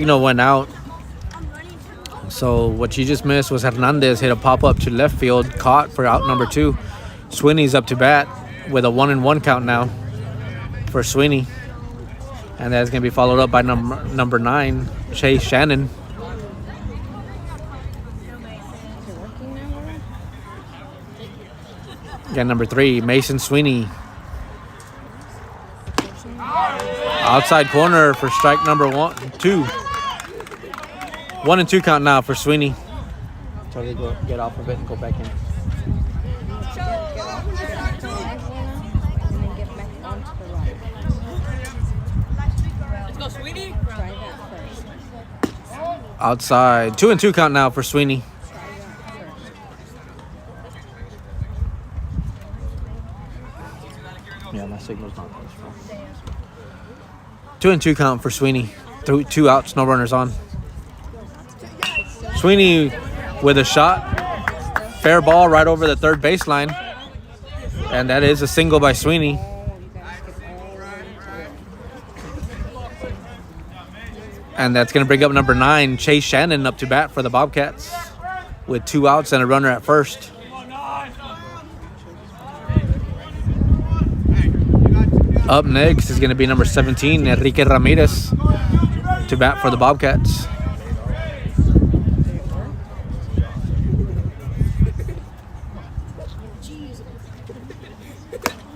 signal went out. So what you just missed was Hernandez hit a pop-up to left field, caught for out number 2. Sweeney's up to bat with a 1-1 count now for Sweeney. And that's going to be followed up by number 9, Chase Shannon. Again, number 3, Mason Sweeney. Outside corner for strike number 2. 1-2 count now for Sweeney. Try to get off of it and go back in. Let's go, Sweeney. Outside. 2-2 count now for Sweeney. Yeah, my signal's not close. 2-2 count for Sweeney. 2 outs, no runners on. Sweeney with a shot. Fair ball right over the third baseline. And that is a single by Sweeney. And that's going to bring up number 9, Chase Shannon, up to bat for the Bobcats with 2 outs and a runner at first. Up next is going to be number 17, Enrique Ramirez, to bat for the Bobcats.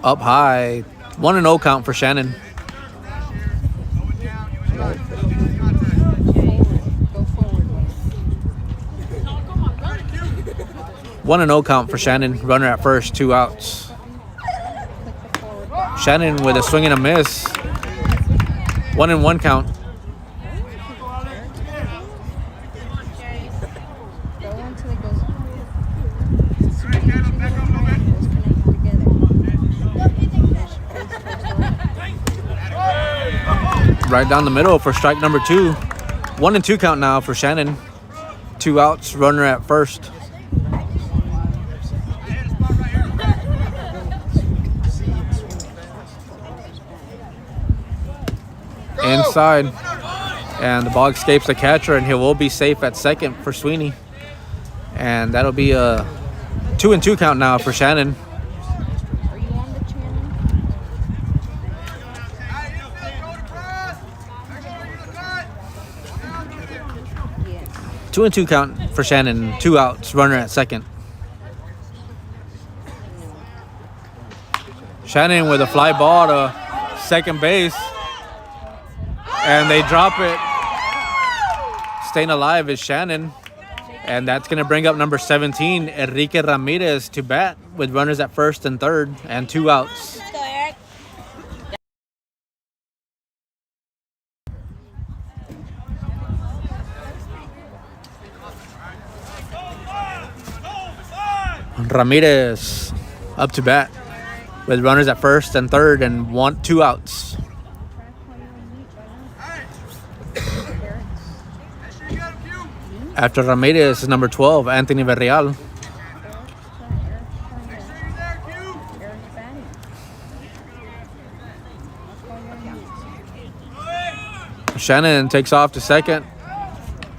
Up high, 1-0 count for Shannon. 1-0 count for Shannon. Runner at first, 2 outs. Shannon with a swing and a miss. 1-1 count. Right down the middle for strike number 2. 1-2 count now for Shannon. 2 outs, runner at first. Inside. And the ball escapes the catcher, and he will be safe at second for Sweeney. And that'll be a 2-2 count now for Shannon. Two and 2 count for Shannon. 2 outs. Runner at second. Shannon with a fly ball to second base. And they drop it. Staying alive is Shannon. And that's going to bring up number 17, Enrique Ramirez, to bat with runners at first and third and 2 outs. Ramirez up to bat with runners at first and third and 2 outs. After Ramirez is number 12, Anthony Verreal. Shannon takes off to second.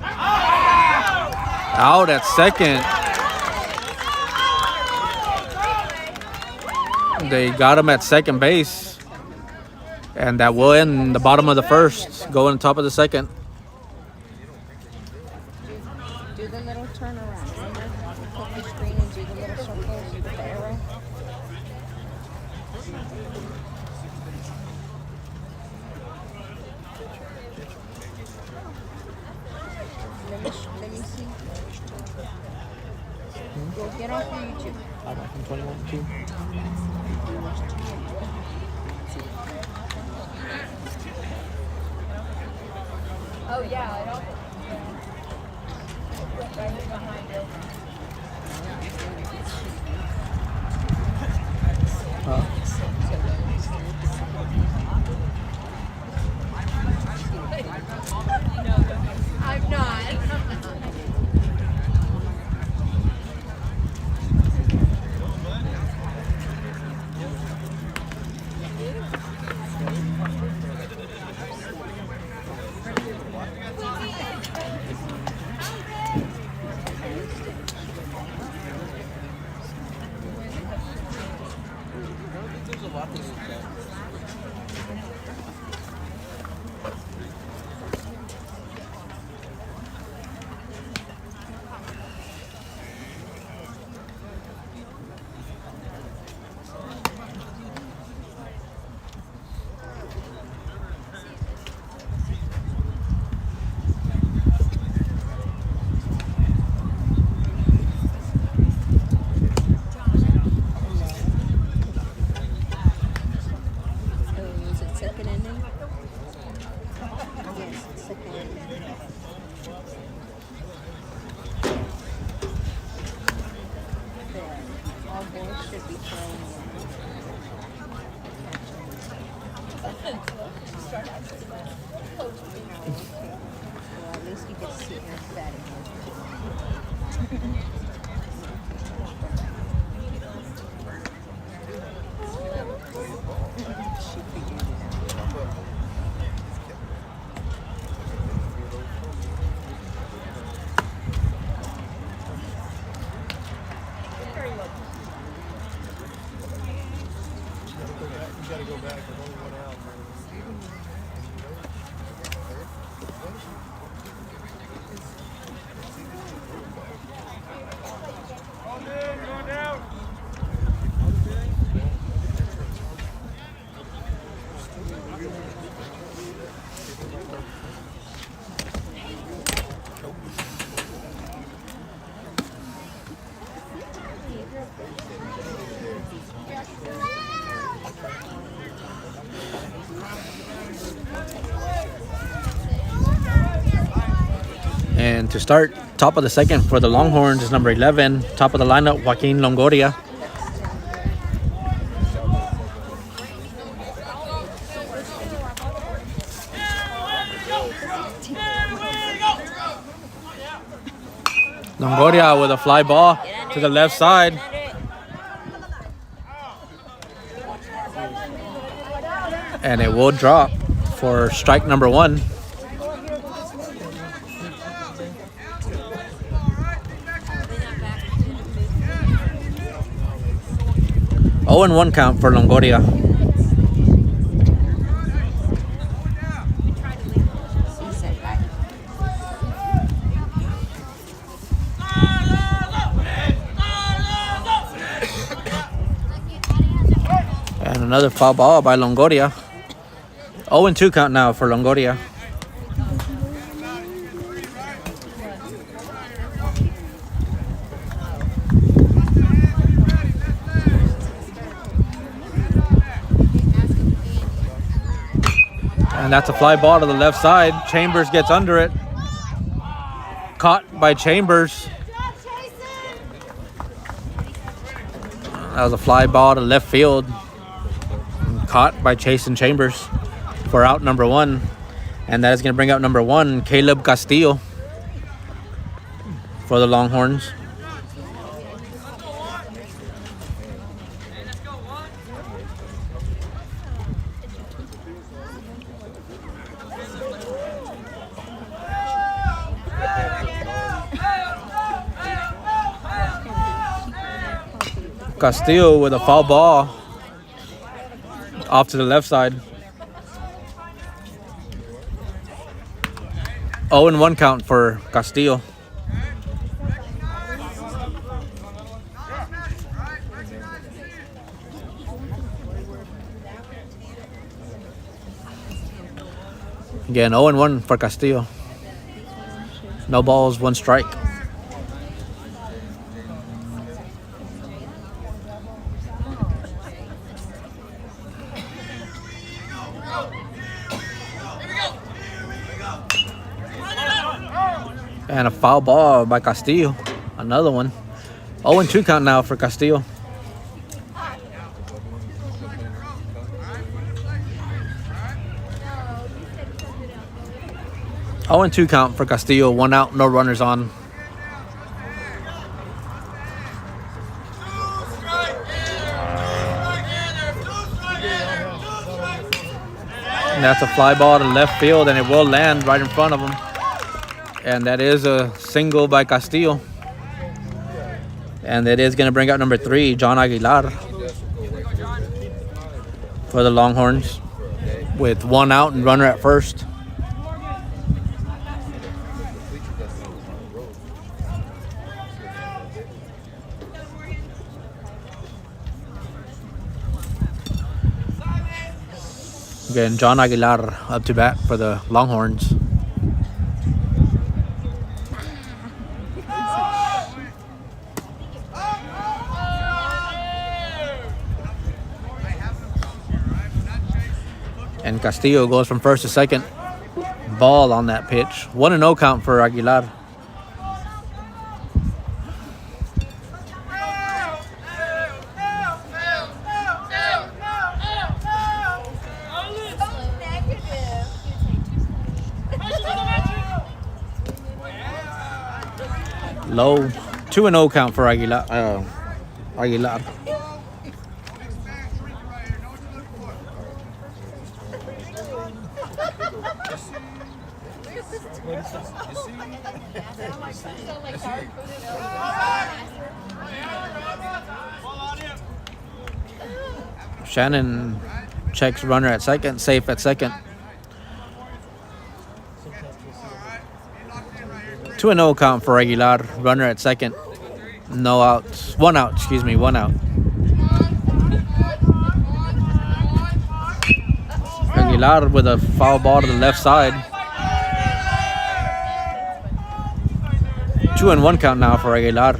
Out at second. They got him at second base. And that will end the bottom of the first, go on top of the second. Do the little turnaround. Remember? Click the screen and do the little circles with the arrow. Let me see. Go get off of YouTube. I'm from 21 too. Oh, yeah, I don't. Right behind it. I'm not. least you just sit here fed. And to start, top of the second for the Longhorns is number 11, top of the lineup, Joaquin Longoria. Longoria with a fly ball to the left side. And it will drop for strike number 1. Oh, and 1 count for Longoria. And another foul ball by Longoria. 0 and 2 count now for Longoria. And that's a fly ball to the left side. Chambers gets under it. Caught by Chambers. That was a fly ball to left field. Caught by Chasen Chambers for out number 1. And that is going to bring out number 1, Caleb Castillo, for the Longhorns. Castillo with a foul ball off to the left side. 0 and 1 count for Castillo. Again, 0 and 1 for Castillo. No balls, 1 strike. And a foul ball by Castillo. Another one. 0 and 2 count now for Castillo. Oh, and 2 count for Castillo. 1 out, no runners on. And that's a fly ball to left field, and it will land right in front of him. And that is a single by Castillo. And that is going to bring out number 3, John Aguilar, for the Longhorns, with 1 out and runner at first. Again, John Aguilar up to bat for the Longhorns. And Castillo goes from first to second. Ball on that pitch. 1 and 0 count for Aguilar. Low. 2-0 count for Aguilar. Aguilar. Shannon checks runner at second, safe at second. 2-0 count for Aguilar, runner at second. No outs. One out, excuse me, one out. Aguilar with a foul ball to the left side. 2-1 count now for Aguilar.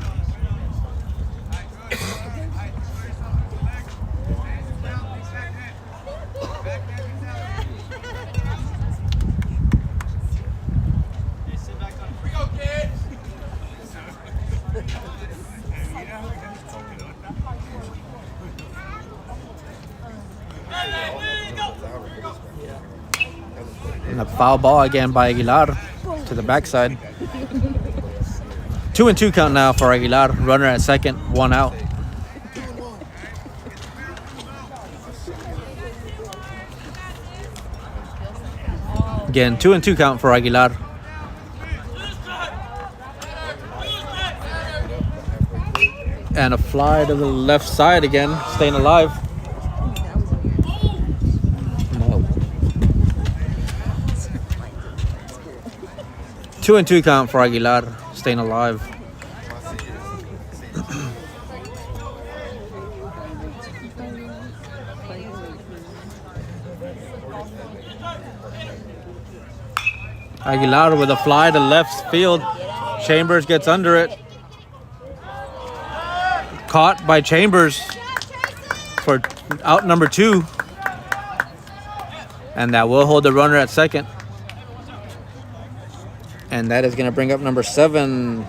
And a foul ball again by Aguilar to the backside. 2-2 count now for Aguilar. Runner at second, one out. Again, 2-2 count for Aguilar. And a fly to the left side again, staying alive. No. 2-2 count for Aguilar, staying alive. Aguilar with a fly to left field. Chambers gets under it. Caught by Chambers for out number 2. And that will hold the runner at second. And that is going to bring up number 7,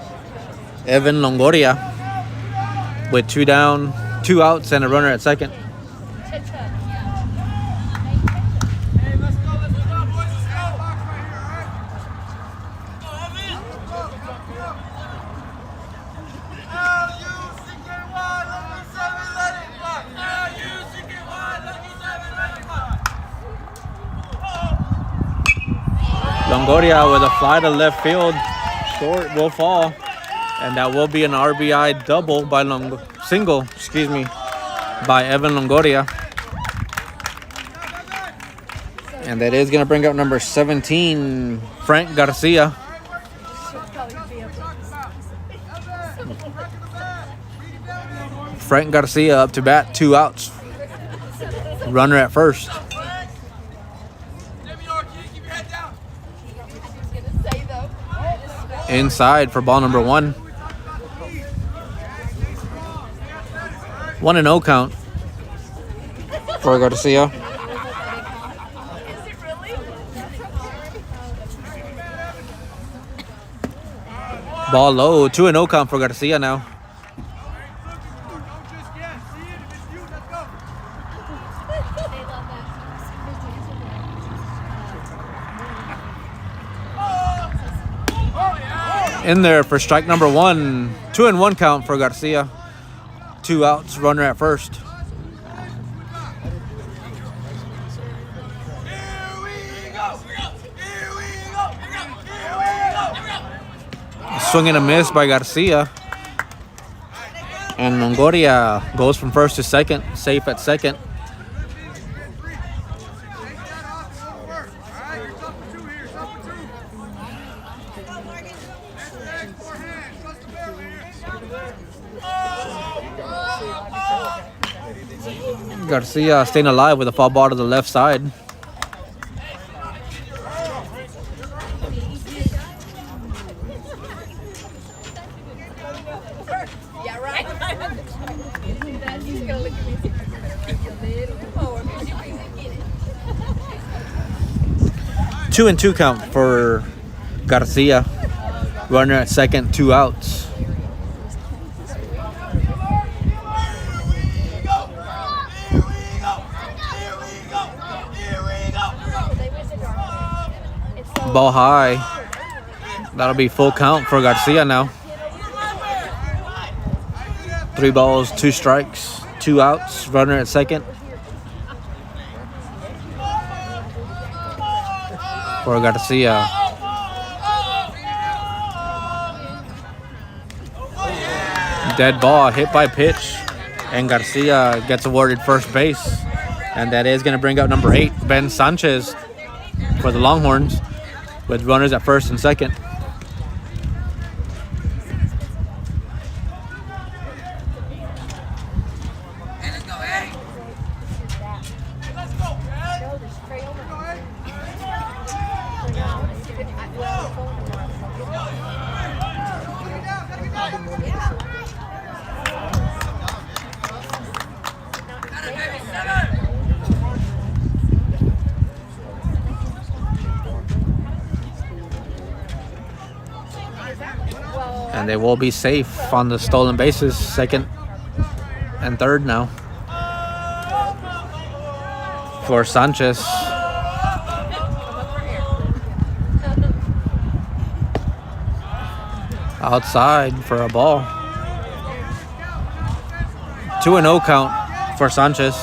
Evan Longoria, with 2 down, 2 outs, and a runner at second. Longoria with a fly to left field, short will fall, and that will be an RBI double by single by Evan Longoria, and that is going to bring up number 17, Frank Garcia. Frank Garcia up to bat, 2 outs, runner at first. Inside for ball number 1. 1-0 count for Garcia. Ball low. 2-0 count for Garcia now. In there for strike number 1. 2-1 count for Garcia. 2 outs, runner at first. Swing and a miss by Garcia. And Longoria goes from first to second, safe at second. Garcia staying alive with a foul ball to the left side. Yeah, right. 2-2 count for Garcia. Runner at second, 2 outs. Ball high. That'll be full count for Garcia now. 3 balls, 2 strikes, 2 outs. Runner at second for Garcia. Dead ball, hit by pitch, and Garcia gets awarded first base. And that is going to bring up number 8, Ben Sanchez, for the Longhorns, with runners at first and second. And they will be safe on the stolen bases, second and third now for Sanchez. Outside for a ball. 2-0 count for Sanchez.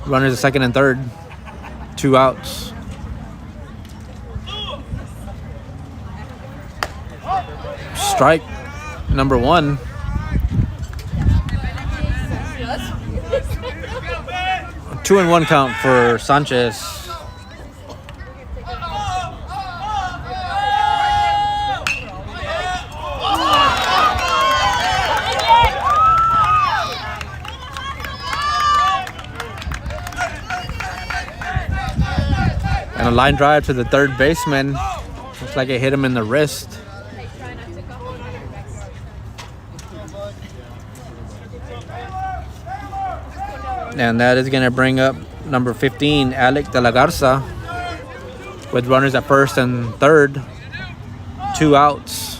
Runners at second and third. 2 outs. Strike number 1. A 2-1 count for Sanchez. And a line drive to the third baseman. Looks like it hit him in the wrist. And that is going to bring up number 15, Alec De La Garza, with runners at first and third. 2 outs.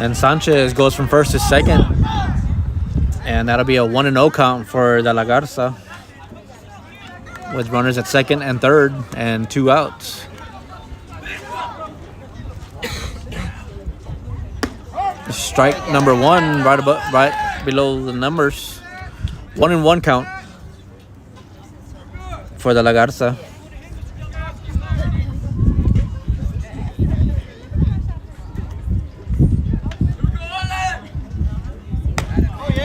And Sanchez goes from first to second. And that'll be a 1-0 count for De La Garza, with runners at second and third and 2 outs. Strike number 1 right below the numbers. 1-1 count for De La Garza.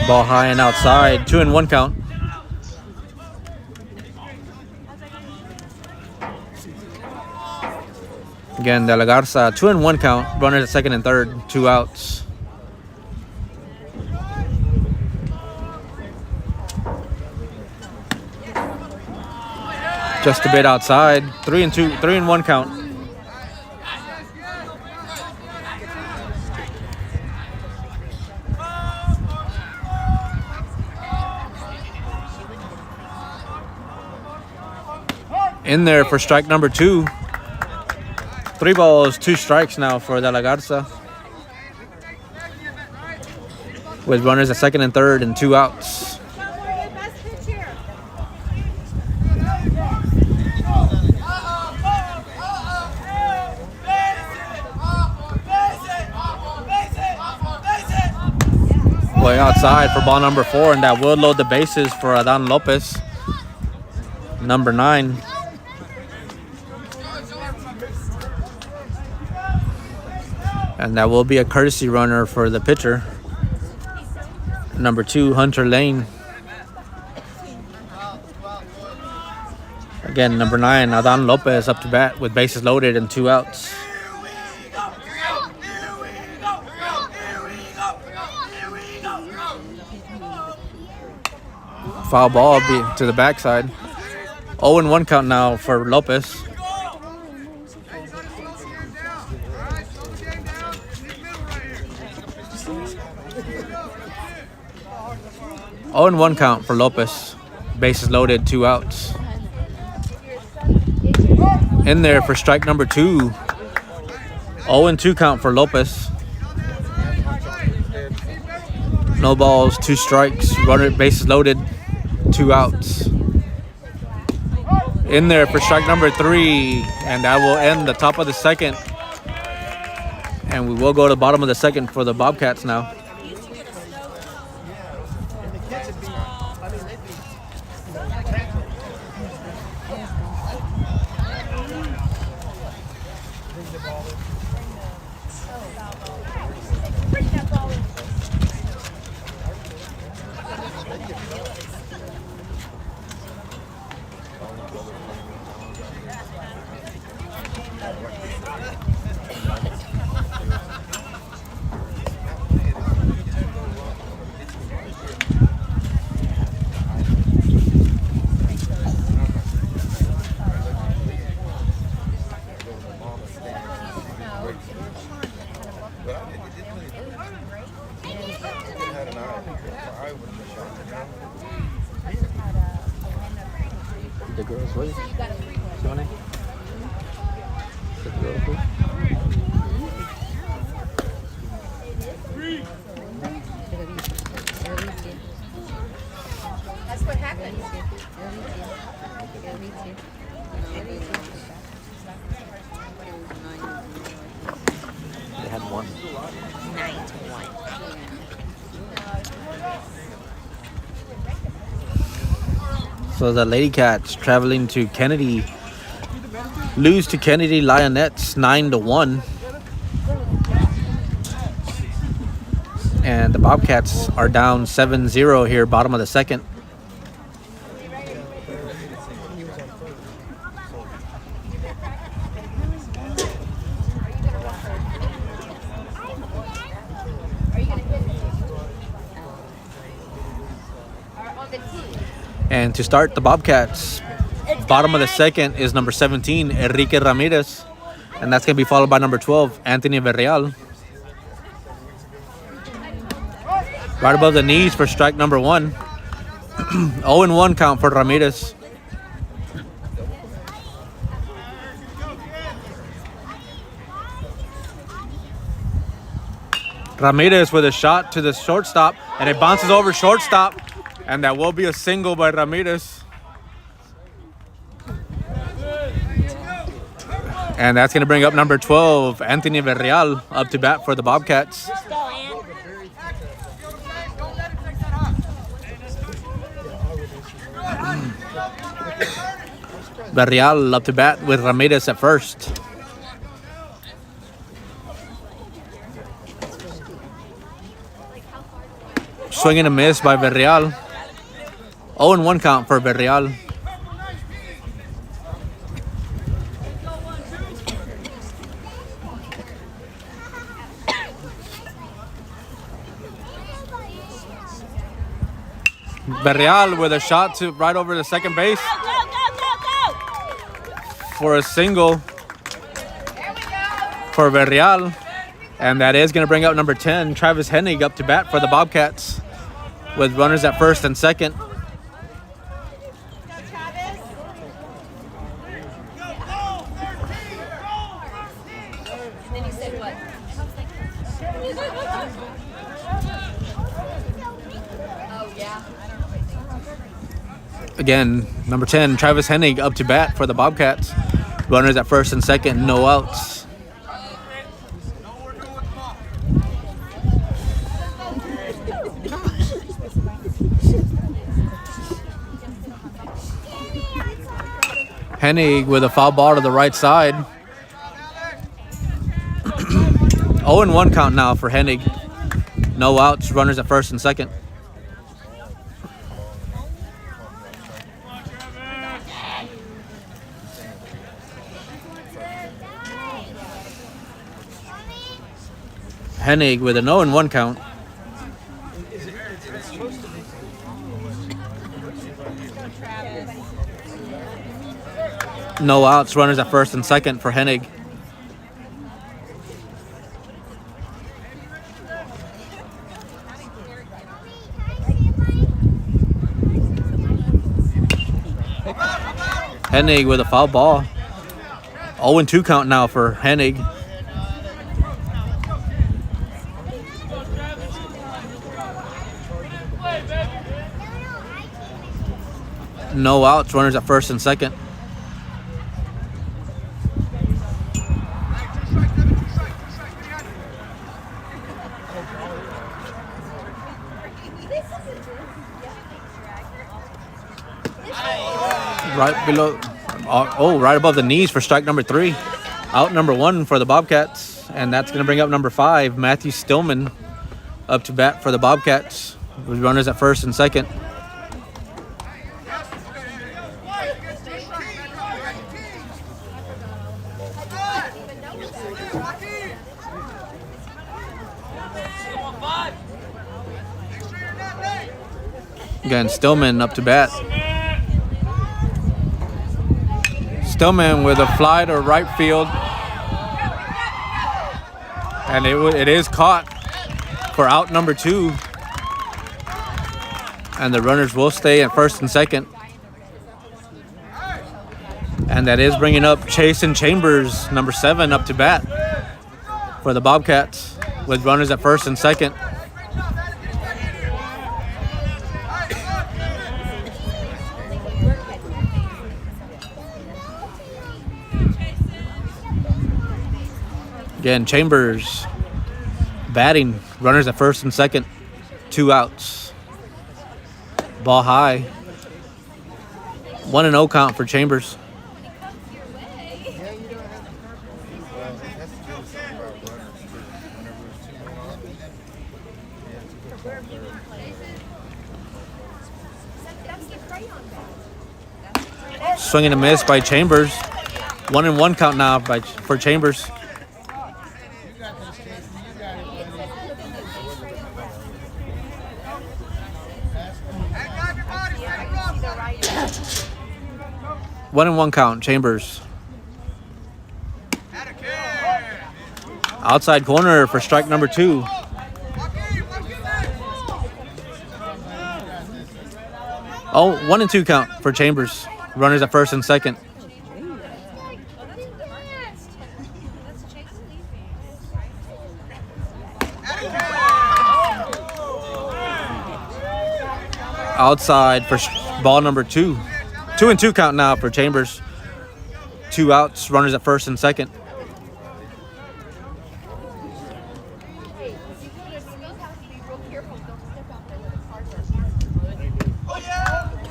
Ball high and outside. 2-1 count. Again, De La Garza, 2-1 count. Runners at second and third. 2 outs. Just a bit outside. 3-1 count. In there for strike number 2. 3 balls, 2 strikes now for De La Garza, with runners at second and third and 2 outs. Way outside for ball number 4, and that will load the bases for Adan Lopez, number 9. And that will be a courtesy runner for the pitcher, number 2, Hunter Lane. Again, number 9, Adan Lopez up to bat with bases loaded and 2 outs. Foul ball to the backside. 0-1 count now for Lopez. Oh, and 1 count for Lopez. Bases loaded, 2 outs. in there for strike number 2. 0-2 count for Lopez. No balls, 2 strikes. Runner, bases loaded, 2 outs. In there for strike number 3, and that will end the top of the second. And we will go to the bottom of the second for the Bobcats now. The girls, what? That's what happens. They had 1. 9-1. So the Lady Cats traveling to Kennedy lose to Kennedy Lionettes 9-1. And the Bobcats are down 7-0 here, bottom of the second. And to start the Bobcats, bottom of the second is number 17, Enrique Ramirez. And that's going to be followed by number 12, Anthony Villarreal. Right above the knees for strike number 1. 0-1 count for Ramirez. Ramirez with a shot to the shortstop, and it bounces over shortstop. And that will be a single by Ramirez. And that's going to bring up number 12, Anthony Villarreal, up to bat for the Bobcats. Villarreal up to bat with Ramirez at first. Swing and a miss by Villarreal. 0-1 count for Villarreal. Villarreal with a shot to right over the second base for a single for Villarreal. And that is going to bring up number 10, Travis Hennig, up to bat for the Bobcats with runners at first and second. Again, number 10, Travis Hennig, up to bat for the Bobcats. Runners at first and second, no outs. Hennig with a foul ball to the right side. 0-1 count now for Hennig. No outs, runners at first and second. Hennig with a 0-1 count. No outs, runners at first and second for Hennig. Hennig with a foul ball. 0-2 count now for Hennig. No outs, runners at first and second. Right below, right above the knees for strike number 3. Out number 1 for the Bobcats, and that's going to bring up number 5, Matthew Stillman, up to bat for the Bobcats, with runners at first and second. Again, Stillman up to bat. Stillman with a fly to right field. And it is caught for out number 2. And the runners will stay at first and second. And that is bringing up Chasen Chambers, number 7, up to bat for the Bobcats, with runners at first and second. Again, Chambers batting, runners at first and second, 2 outs. Ball high. 1-0 count for Chambers. Swing and a miss by Chambers. 1-1 count now for Chambers. One and 1 count, Chambers. Outside corner for strike number 2. Oh, 1-2 count for Chambers. Runners at first and second. Outside for ball number 2. 2-2 count now for Chambers. 2 outs, runners at first and second.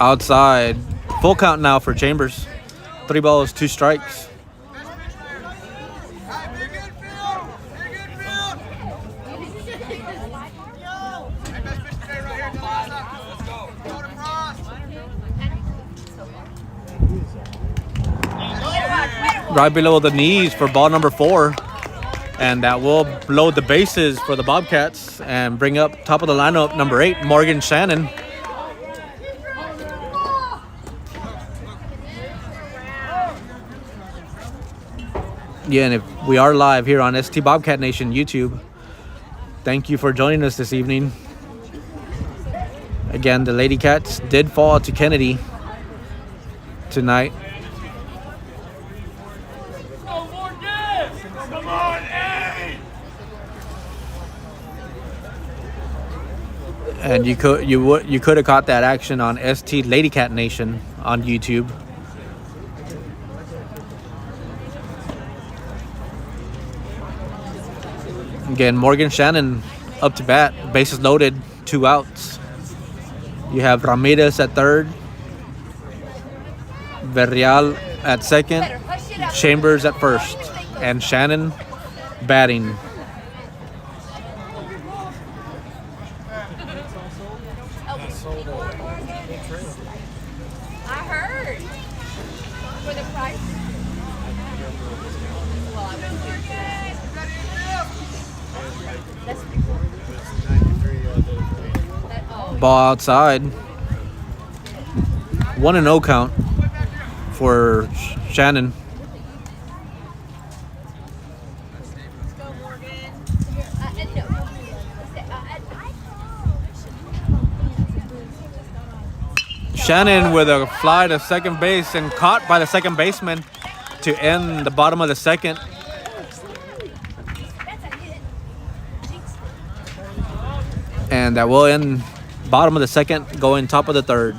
Outside, full count now for Chambers. 3 balls, 2 strikes. Right below the knees for ball number 4. And that will load the bases for the Bobcats and bring up top of the lineup number 8, Morgan Shannon. Yeah, and if we are live here on ST Bobcat Nation YouTube, thank you for joining us this evening. Again, the Lady Cats did fall to Kennedy tonight. And you could have caught that action on ST Lady Cat Nation on YouTube. Again, Morgan Shannon up to bat, bases loaded, 2 outs. You have Ramirez at third, Verreal at second, Chambers at first, and Shannon batting. I heard. For the price. Well, I wouldn't do that. That's pretty cool. Ball outside. 1-0 count for Shannon. Let's go, Morgan. Shannon with a fly to second base and caught by the second baseman. to end the bottom of the second. And that will end bottom of the second, going top of the third.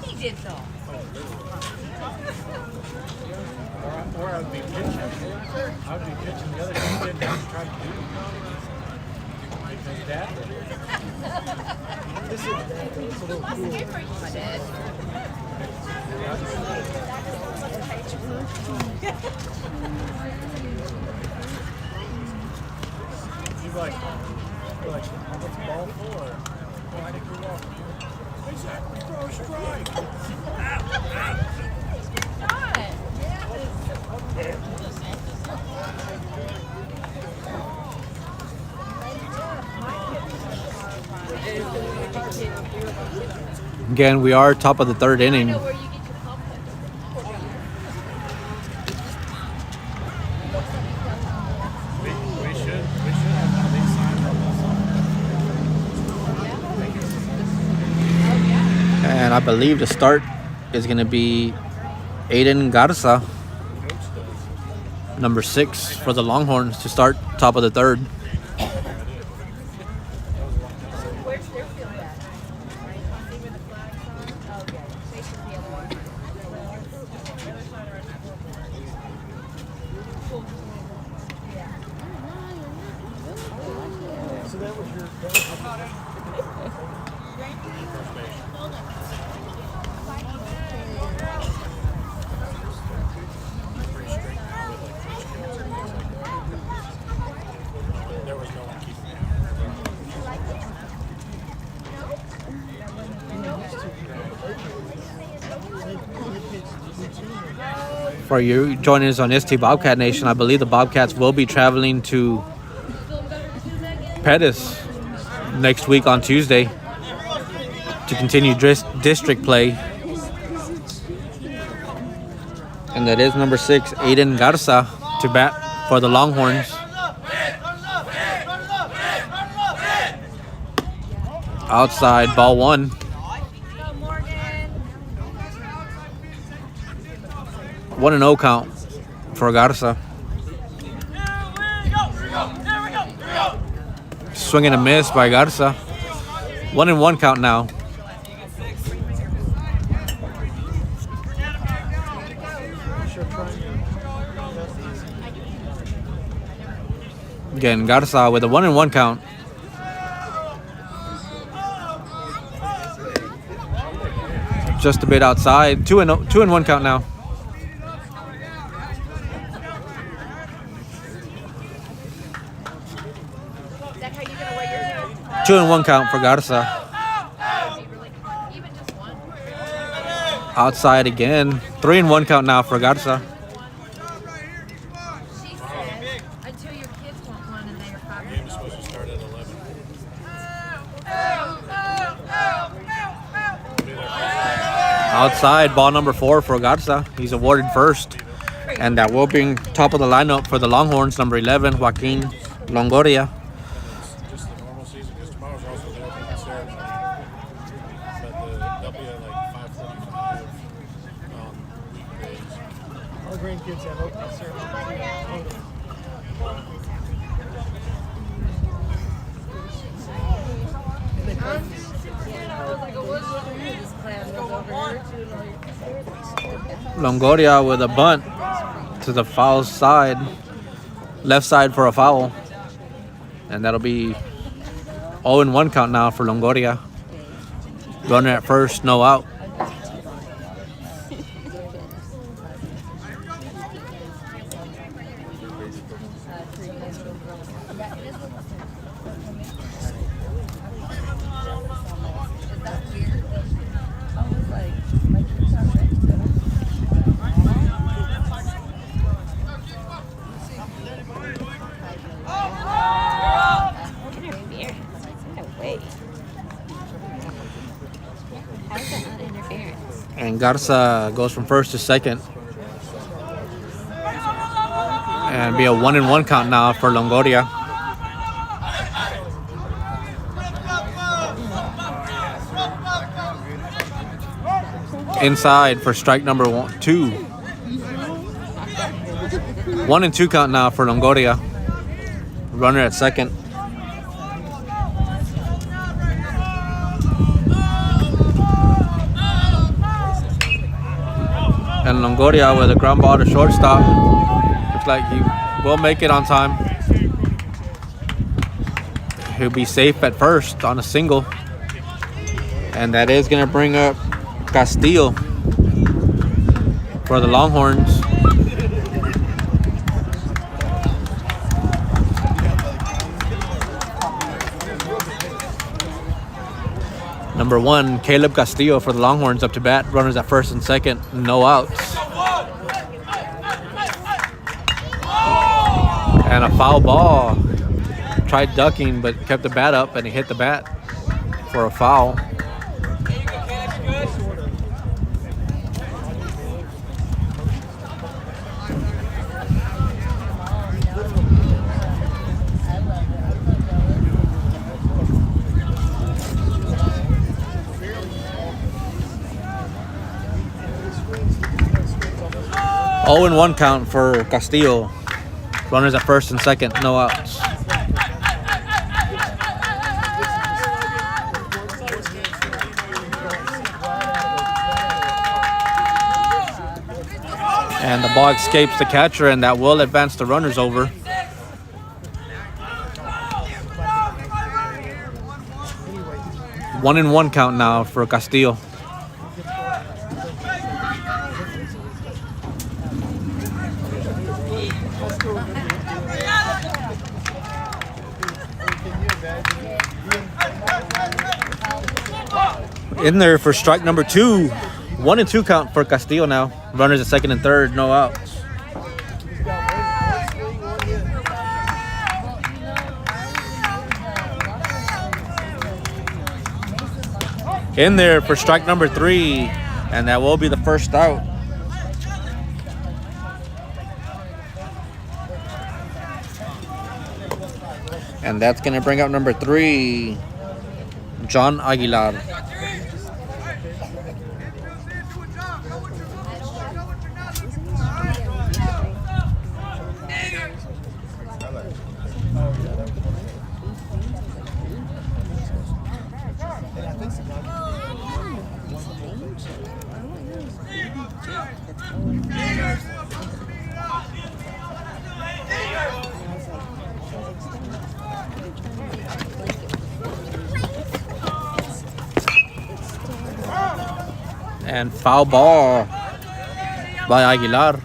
He did so. Or I'd be pitching. I'd be pitching the other team didn't have to try to do it. Because Dad did. This is a little cool. My dad. You're like, what's the ball for? Why did you walk? Exactly, throw a strike. Again, we are top of the third inning. Where you get your compliment. We should have one of these signed on this. And I believe the start is going to be Aiden Garza, number 6 for the Longhorns, to start top of the third. Where's their field at? See where the flag's on? Oh, okay. They should be the other one. So that was your There was no one keeping For you joining us on ST Bobcat Nation, I believe the Bobcats will be traveling to Pettis next week on Tuesday to continue district play. And that is number 6, Aiden Garza, to bat for the Longhorns. Outside, ball 1. Go, Morgan. 1-0 count for Garza. Swing and a miss by Garza. 1-1 count now. Again, Garza with a 1-1 count. Just a bit outside. 2-1 count now. Is that how you're gonna wear your 2-1 count for Garza. even just one? Outside again. 3-1 count now for Garza. She said until your kids want one and they are 5 years old. supposed to start at 11. Outside, ball number 4 for Garza. He's awarded first. And that will bring top of the lineup for the Longhorns, number 11, Joaquin Longoria. Just the normal season, because tomorrow's also the opening ceremony. But they'll be at like 5:45 on weekdays. Our grandkids have opening ceremony. Longoria with a bunt to the foul side, left side for a foul. And that'll be 0-1 count now for Longoria. Runner at first, no out. And Garza goes from first to second. And be a 1-1 count now for Longoria. Inside for strike number 2. 1-2 count now for Longoria. Runner at second. And Longoria with a ground ball to shortstop. Looks like he will make it on time. He'll be safe at first on a single. And that is going to bring up Castillo for the Longhorns. Number 1, Caleb Castillo for the Longhorns up to bat. Runners at first and second, no outs. And a foul ball. Tried ducking, but kept the bat up, and he hit the bat for a foul. Oh, and 1 count for Castillo. Runners at first and second, no outs. And the ball escapes the catcher, and that will advance the runners over. One and 1 count now for Castillo. In there for strike number 2. 1-2 count for Castillo now. Runners at second and third, no outs. In there for strike number 3, and that will be the first out. And that's going to bring up number 3, John Aguilar. And foul ball by Aguilar.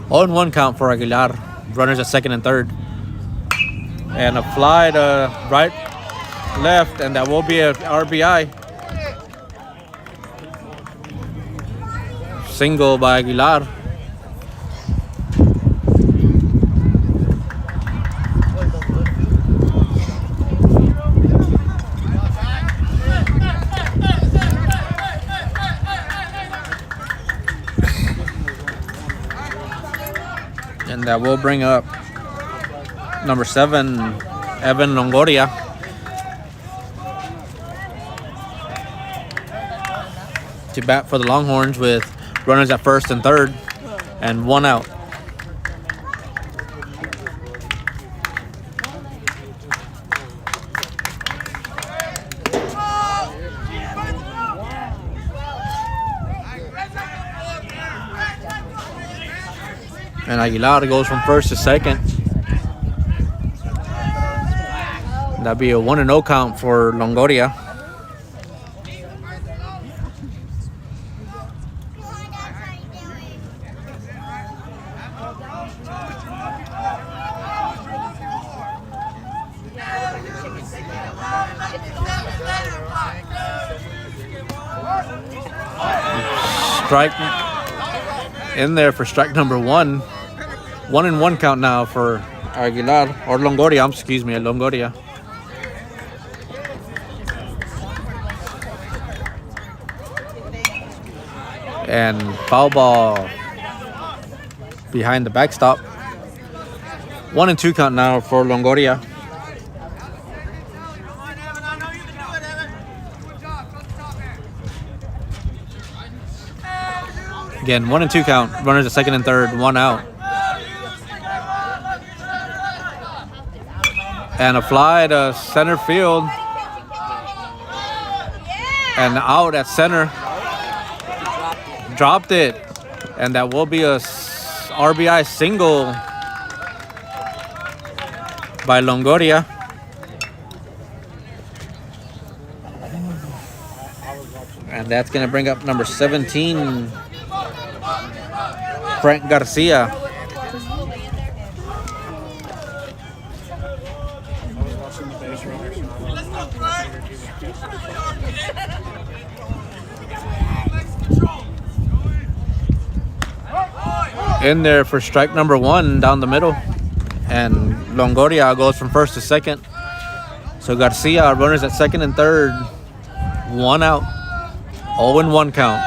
On 1 count for Aguilar. Runners at second and third. And a fly to right, left, and that will be an RBI. Single by Aguilar. And that will bring up number 7, Evan Longoria. To bat for the Longhorns with runners at first and third and 1 out. And Aguilar goes from first to second. That'll be a 1-0 count for Longoria. strike in there for strike number 1. 1-1 count now for Aguilar, or Longoria, excuse me, Longoria. And foul ball behind the backstop. 1-2 count now for Longoria. Again, 1-2 count. Runners at second and third, 1 out. And a fly to center field. And out at center. Dropped it. And that will be a RBI single by Longoria. And that's going to bring up number 17, Frank Garcia. In there for strike number 1 down the middle. And Longoria goes from first to second. So Garcia, runners at second and third, 1 out. 0-1 count.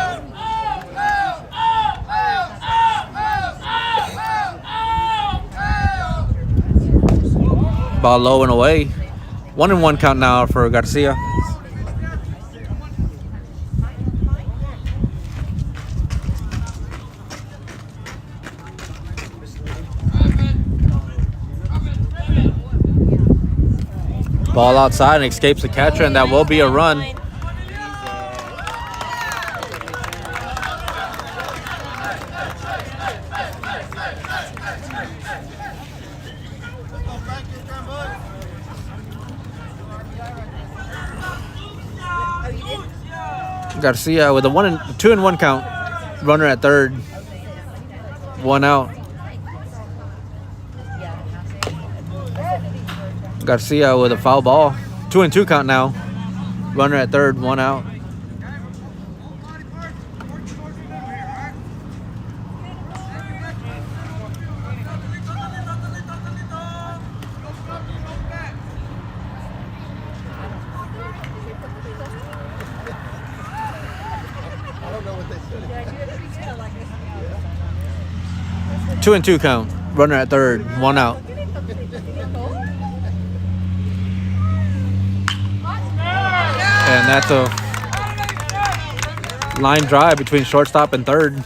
Ball low and away. 1-1 count now for Garcia. Ball outside and escapes the catcher, and that will be a run. Garcia with a 2-1 count. Runner at third. 1 out. Garcia with a foul ball. 2-2 count now. Runner at third, 1 out. Two and 2 count. Runner at third, 1 out. And that's a line drive between shortstop and third.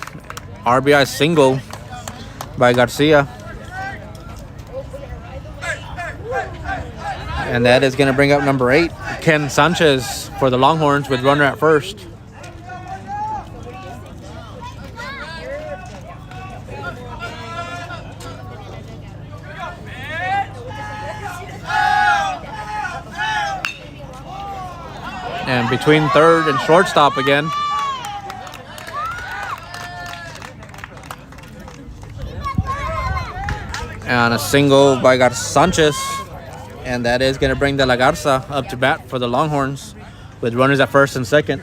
RBI single by Garcia. And that is going to bring up number 8, Ken Sanchez for the Longhorns with runner at first. And between third and shortstop again. And a single by Sanchez. And that is going to bring De La Garza up to bat for the Longhorns with runners at first and second.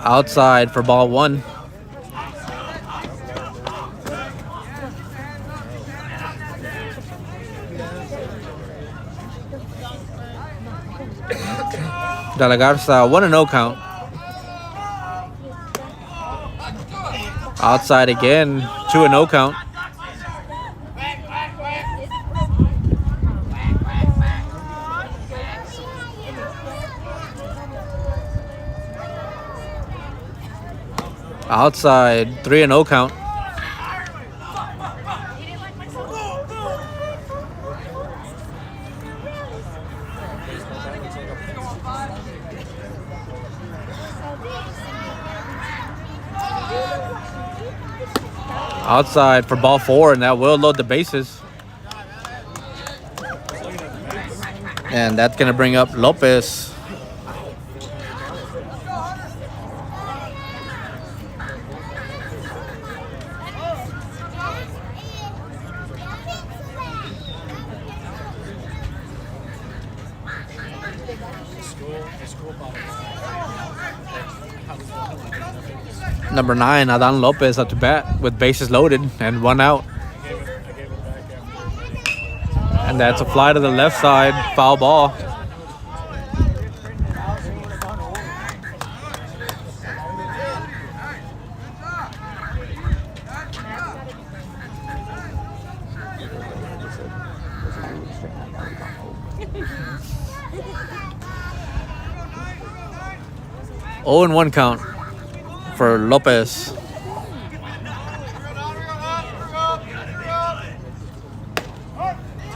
Outside for ball 1. De La Garza, 1-0 count. Outside again, 2-0 count. Outside, 3-0 count. Outside for ball 4, and that will load the bases. And that's going to bring up Lopez. The school bottle. Number 9, Adan Lopez up to bat with bases loaded and 1 out. I gave it back after. And that's a fly to the left side, foul ball. Oh, and 1 count for Lopez.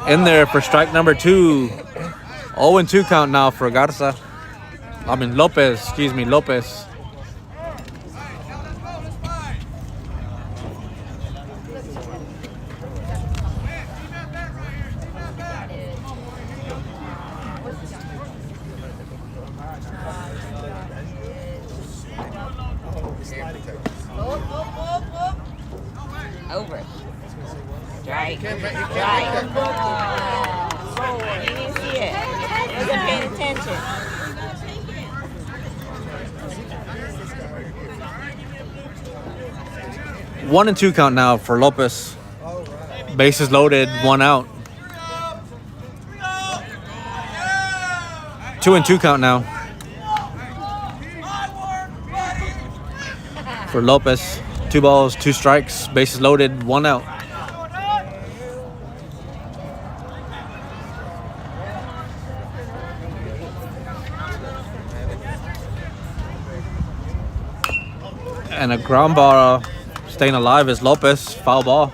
In there for strike number 2. 0 and 2 count now for Garza. I mean Lopez, excuse me, Lopez. Over. Strike. He can't make Strike. that. You didn't see it. Wasn't paying attention. One and 2 count now for Lopez. Bases loaded, 1 out. 2 and 2 count now for Lopez. 2 balls, 2 strikes, bases loaded, 1 out. And a ground ball staying alive is Lopez, foul ball.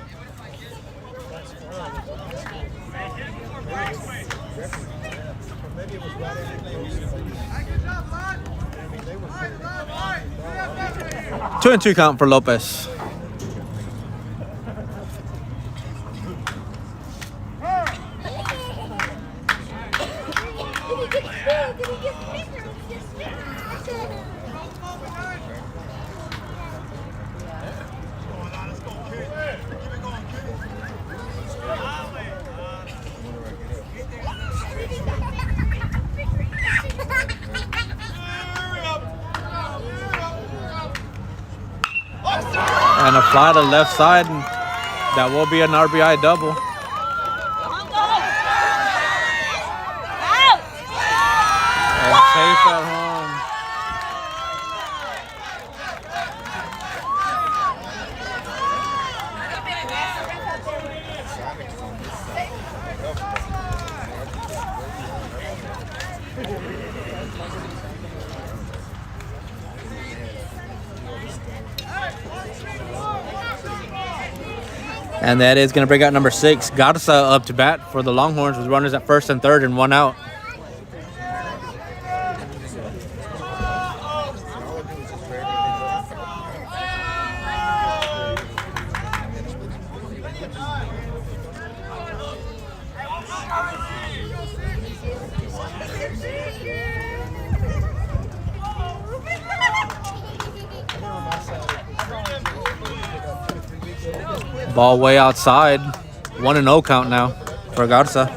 Two and 2 count for Lopez. And a fly to the left side. And that will be an RBI double. And safe at home. And that is going to bring out number 6, Garza up to bat for the Longhorns with runners at first and third and 1 out. Ball way outside. 1 and 0 count now for Garza.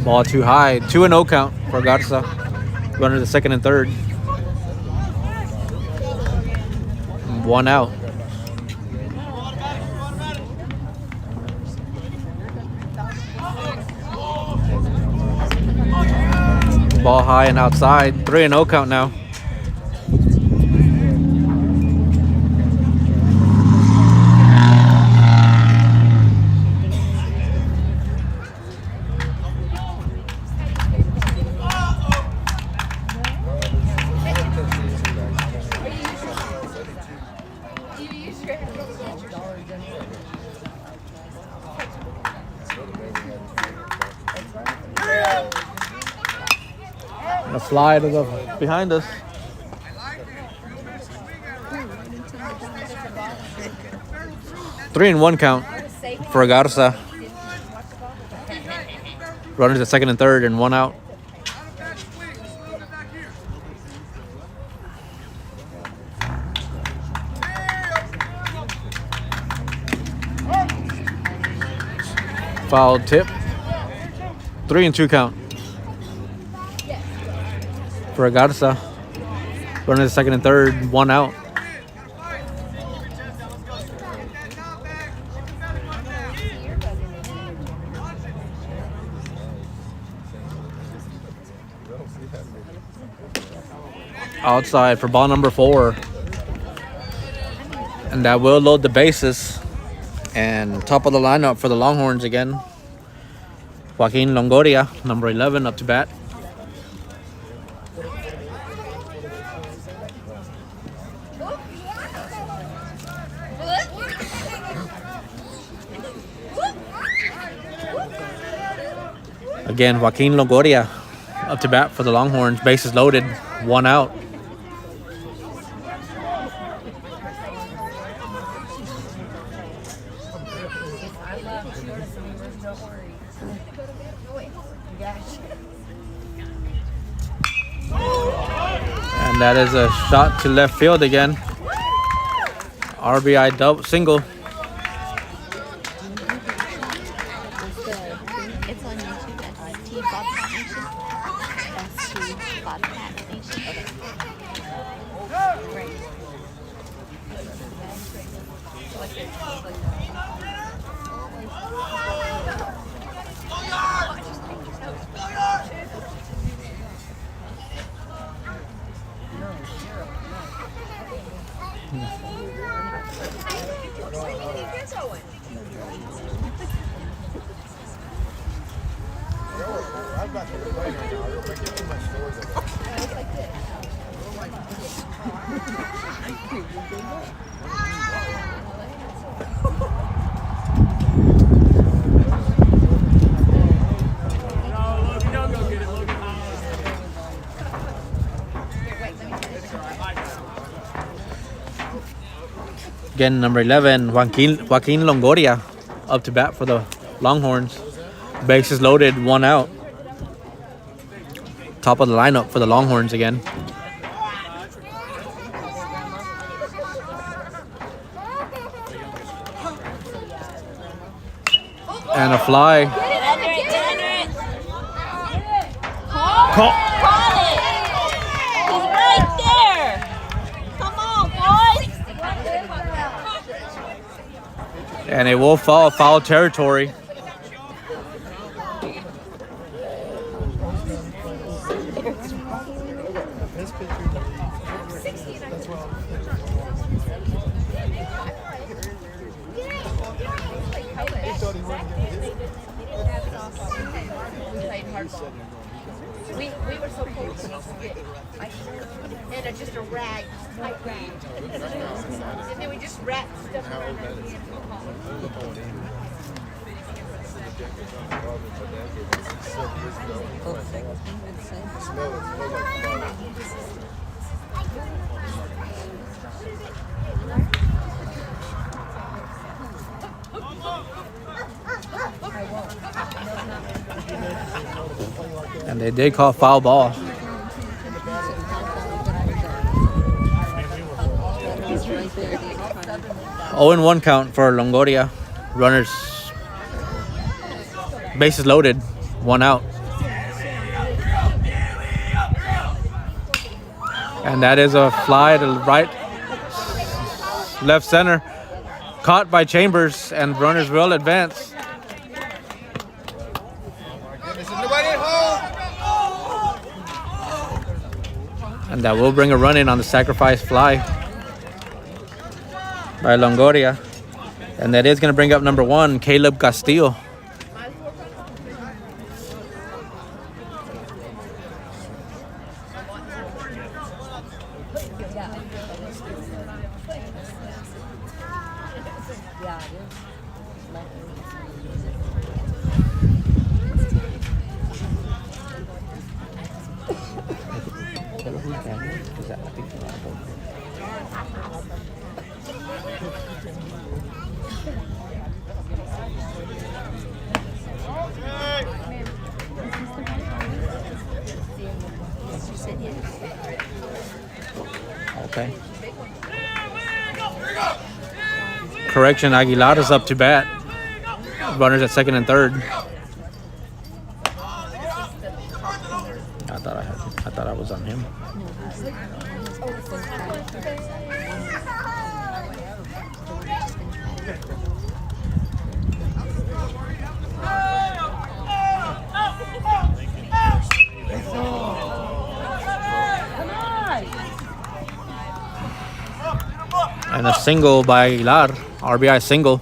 Ball too high. 2 and 0 count for Garza. Runner to second and third. 1 out. Ball high and outside. 3 and 0 count now. And a fly to the behind us. Three and 1 count for Garza. Runners at second and third and 1 out. Foul tip. 3-2 count for Garza. Runners at second and third, 1 out. Outside for ball number 4. And that will load the bases. And top of the lineup for the Longhorns again. Joaquin Longoria, number 11, up to bat. Again, Joaquin Longoria, up to bat for the Longhorns. Bases loaded, 1 out. And that is a shot to left field again. RBI double single. It's on YouTube as T Bobcat Nation. That's T Bobcat Nation. Right. Again, number 11, Joaquin Longoria, up to bat for the Longhorns. Bases loaded, 1 out. Top of the lineup for the Longhorns again. And a fly. Get under it, get under it. Call. Call it. He's right there. Come on, boys. And it will fall foul territory. We were so close. And just a rag, white rag. And then we just wrapped stuff around our hand. And they did call foul ball. Oh, and 1 count for Longoria. Runners, bases loaded, 1 out. And that is a fly to right, left center. Caught by Chambers, and runners will advance. And that will bring a run in on the sacrifice fly by Longoria. And that is going to bring up number 1, Caleb Castillo. Okay. Correction, Aguilar is up to bat. Runners at second and third. I thought I was on him. And a single by Aguilar, RBI single.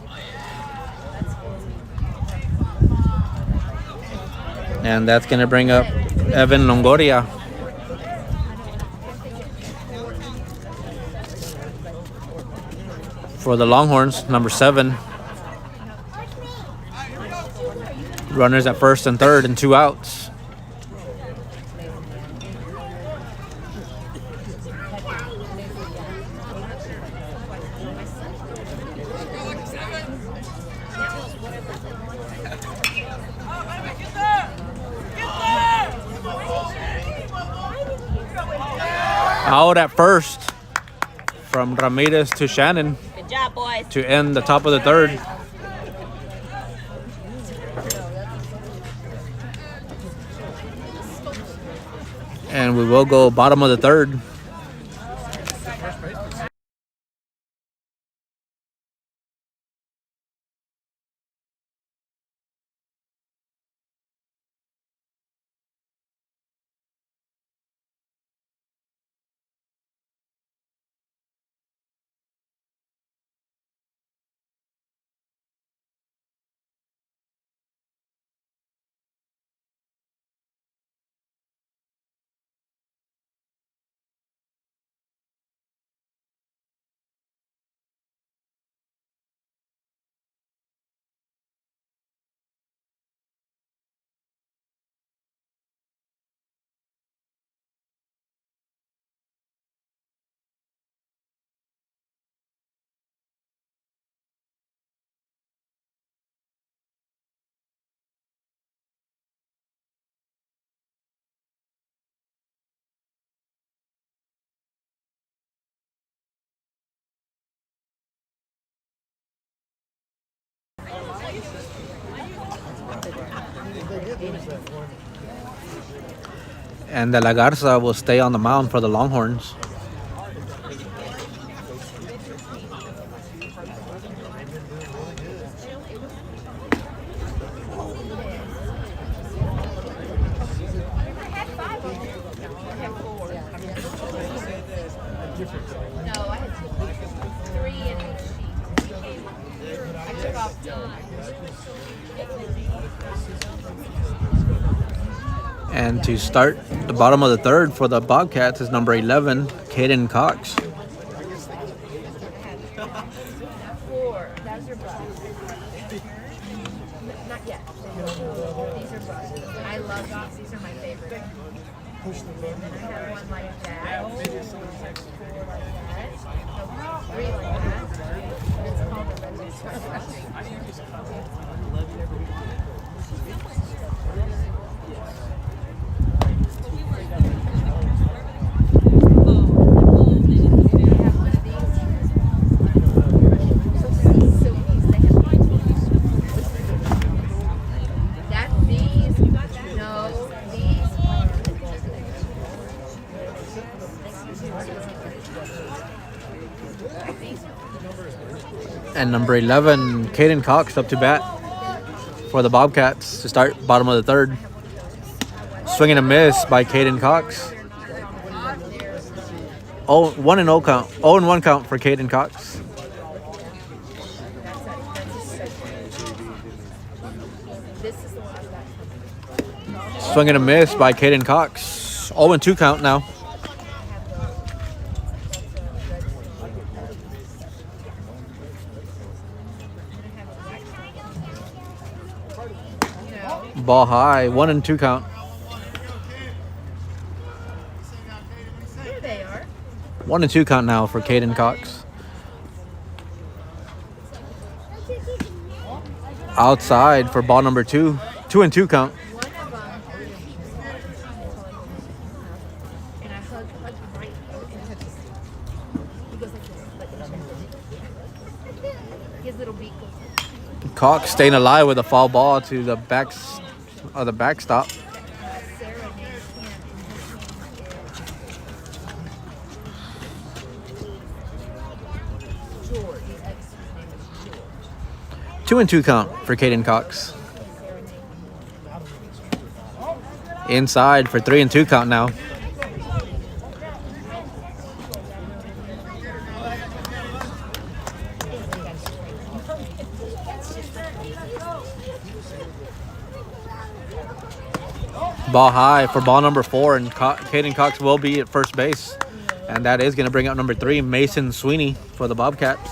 And that's going to bring up Evan Longoria. For the Longhorns, number 7. Runners at first and third and 2 outs. Out at first from Ramirez to Shannon. Good job, boys. To end the top of the third. And we will go bottom of the third. And De La Garza will stay on the mound for the Longhorns. No, I had 3 in each sheet. I took off 2. And to start the bottom of the third for the Bobcats is number 11, Caden Cox. 4. Those are bugs. Not yet. These are bugs. I love these. These are my favorite. I have one like that. 4 like that. No, 3 like that. And it's called the Red Express. And number 11, Caden Cox up to bat for the Bobcats to start bottom of the third. Swing and a miss by Caden Cox. 1-0 count. 0-1 count for Caden Cox. Swing and a miss by Caden Cox. 0-2 count now. Ball high, 1-2 count. There they are. 1-2 count now for Caden Cox. Outside for ball number 2. 2-2 count. One of them, and I hugged right into Cox staying alive with a foul ball to the backstop. Two and two count for Caden Cox. Inside for 3 and 2 count now. Ball high for ball number 4, and Caden Cox will be at first base. And that is going to bring up number 3, Mason Sweeney for the Bobcats.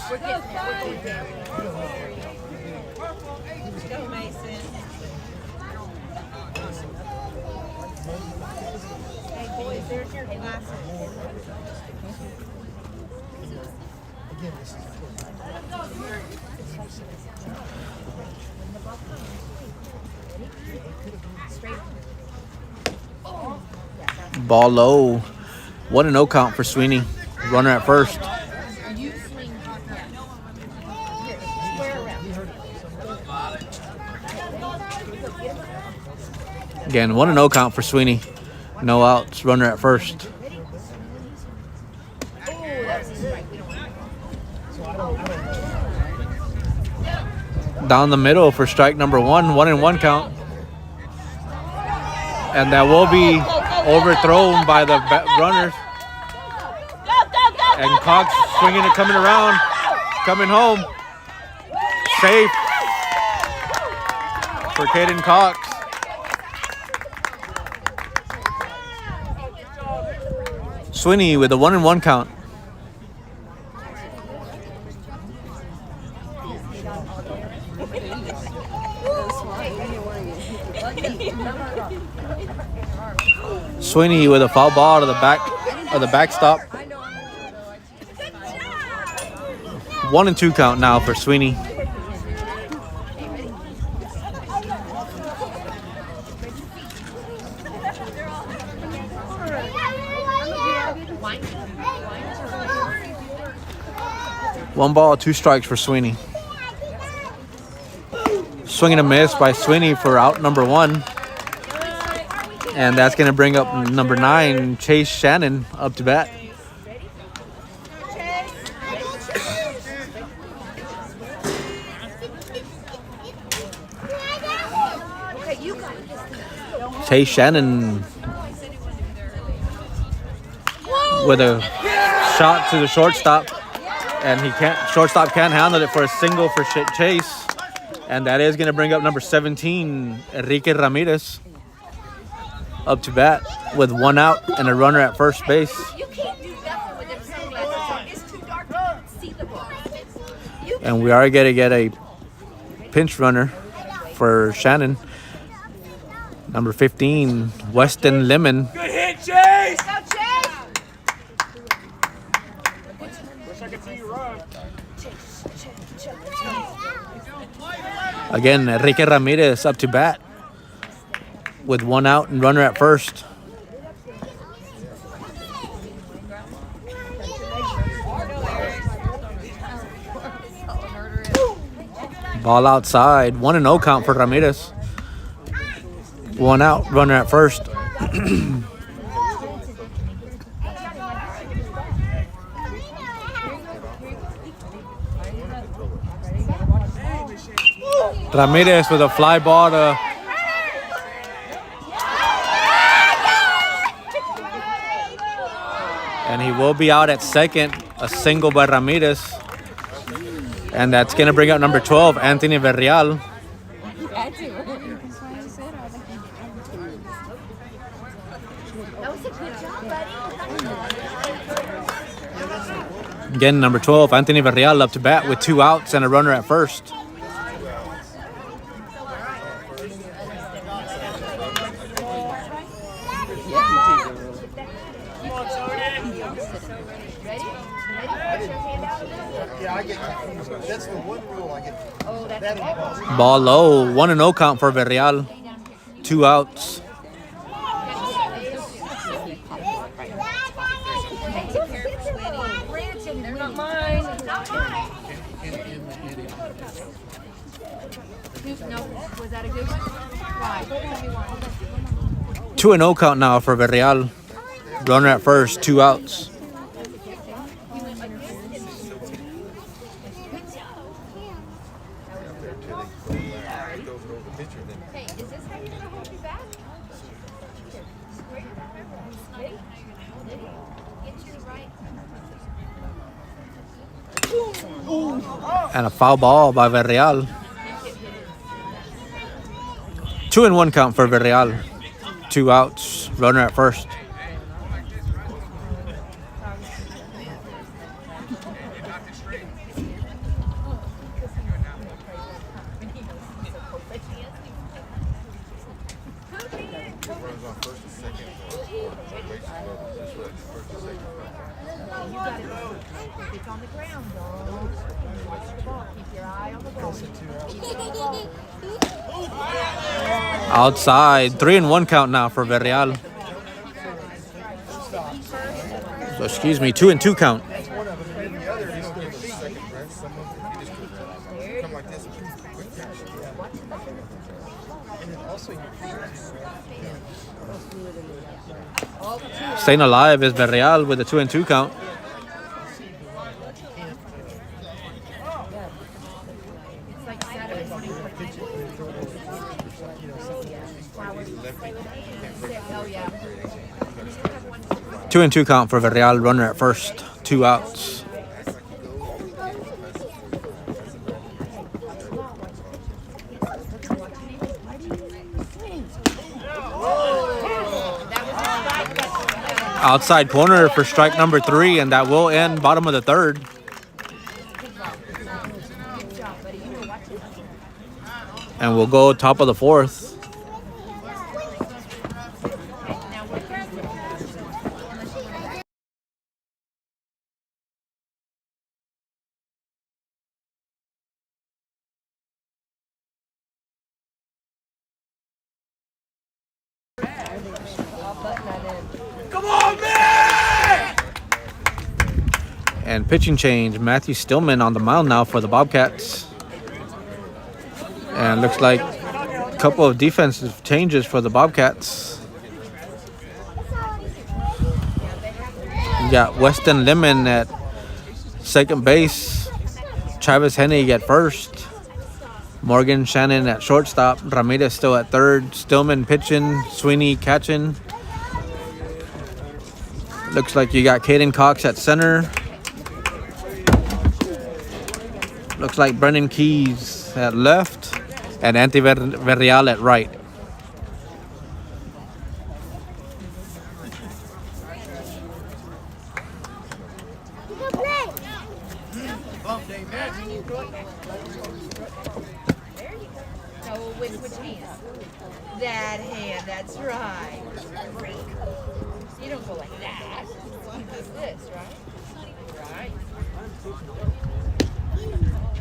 Ball low. 1-0 count for Sweeney. Runner at first. Again, 1-0 count for Sweeney. No outs. Runner at first. Down the middle for strike number 1. 1-1 count. And that will be overthrown by the runners. And Cox swinging it, coming around, coming home. Safe for Caden Cox. Sweeney with a 1-1 count. Sweeney with a foul ball to the backstop. 1-2 count now for Sweeney. One ball, 2 strikes for Sweeney. Swing and a miss by Sweeney for out number 1. And that's going to bring up number 9, Chase Shannon, up to bat. Chase Shannon with a shot to the shortstop. And shortstop can't handle it for a single for Chase. And that is going to bring up number 17, Enrique Ramirez, up to bat with 1 out and a runner at first base. You can't do nothing with them sunglasses. It's too dark to see the ball. And we are going to get a pinch runner for Shannon. Number 15, Weston Lemon. Good hit, Chase! Go, Chase! Wish I could see you run. Again, Enrique Ramirez up to bat with 1 out and runner at first. Ball outside. 1-0 count for Ramirez. 1 out, runner at first. Ramirez with a fly ball to and he will be out at second. A single by Ramirez. And that's going to bring up number 12, Anthony Verreal. Again, number 12, Anthony Verreal up to bat with 2 outs and a runner at first. That's the one rule I get. Ball low, 1-0 count for Verreal. 2 outs. Why? Tell me why. 2-0 count now for Villarreal. Runner at first, 2 outs. Hey, is this how you're gonna hold me back? And a foul ball by Villarreal. 2-1 count for Villarreal. 2 outs. Runner at first. It's on the ground, though. Watch the ball. Keep your eye on the ball. Keep it on the ball. Outside. 3-1 count now for Villarreal. So, excuse me, 2-2 count. Staying alive is Villarreal with a 2-2 count. It's like Saturday morning. Oh, yeah. 2-2 count for Villarreal. Runner at first. 2 outs. Outside corner for strike number 3, and that will end bottom of the 3rd. And we'll go top of the 4th. Come on, man! And pitching change, Matthew Stillman on the mound now for the Bobcats. And looks like a couple of defensive changes for the Bobcats. You got Weston Lemon at second base, Travis Hennig at first, Morgan Shannon at shortstop, Ramirez still at third, Stillman pitching, Sweeney catching. Looks like you got Caden Cox at center. Looks like Brendan Keys at left and Ante Villarreal at right. No, with which hand? That hand, that's right. You don't go like that. You do this, right? Right.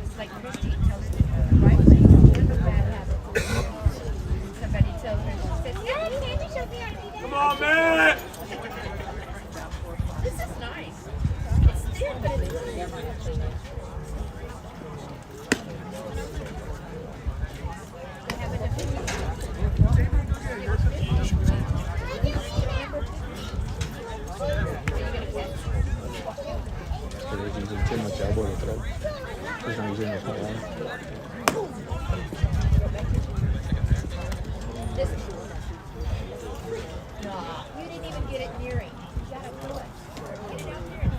It's like Christine tells me, right? There's a bad habit. Somebody tells her, she says, Daddy, can you show me our feet? Come on, man! This is nice. It's thin, but it's good. You didn't even get it near him. You gotta pull it. Get it out there.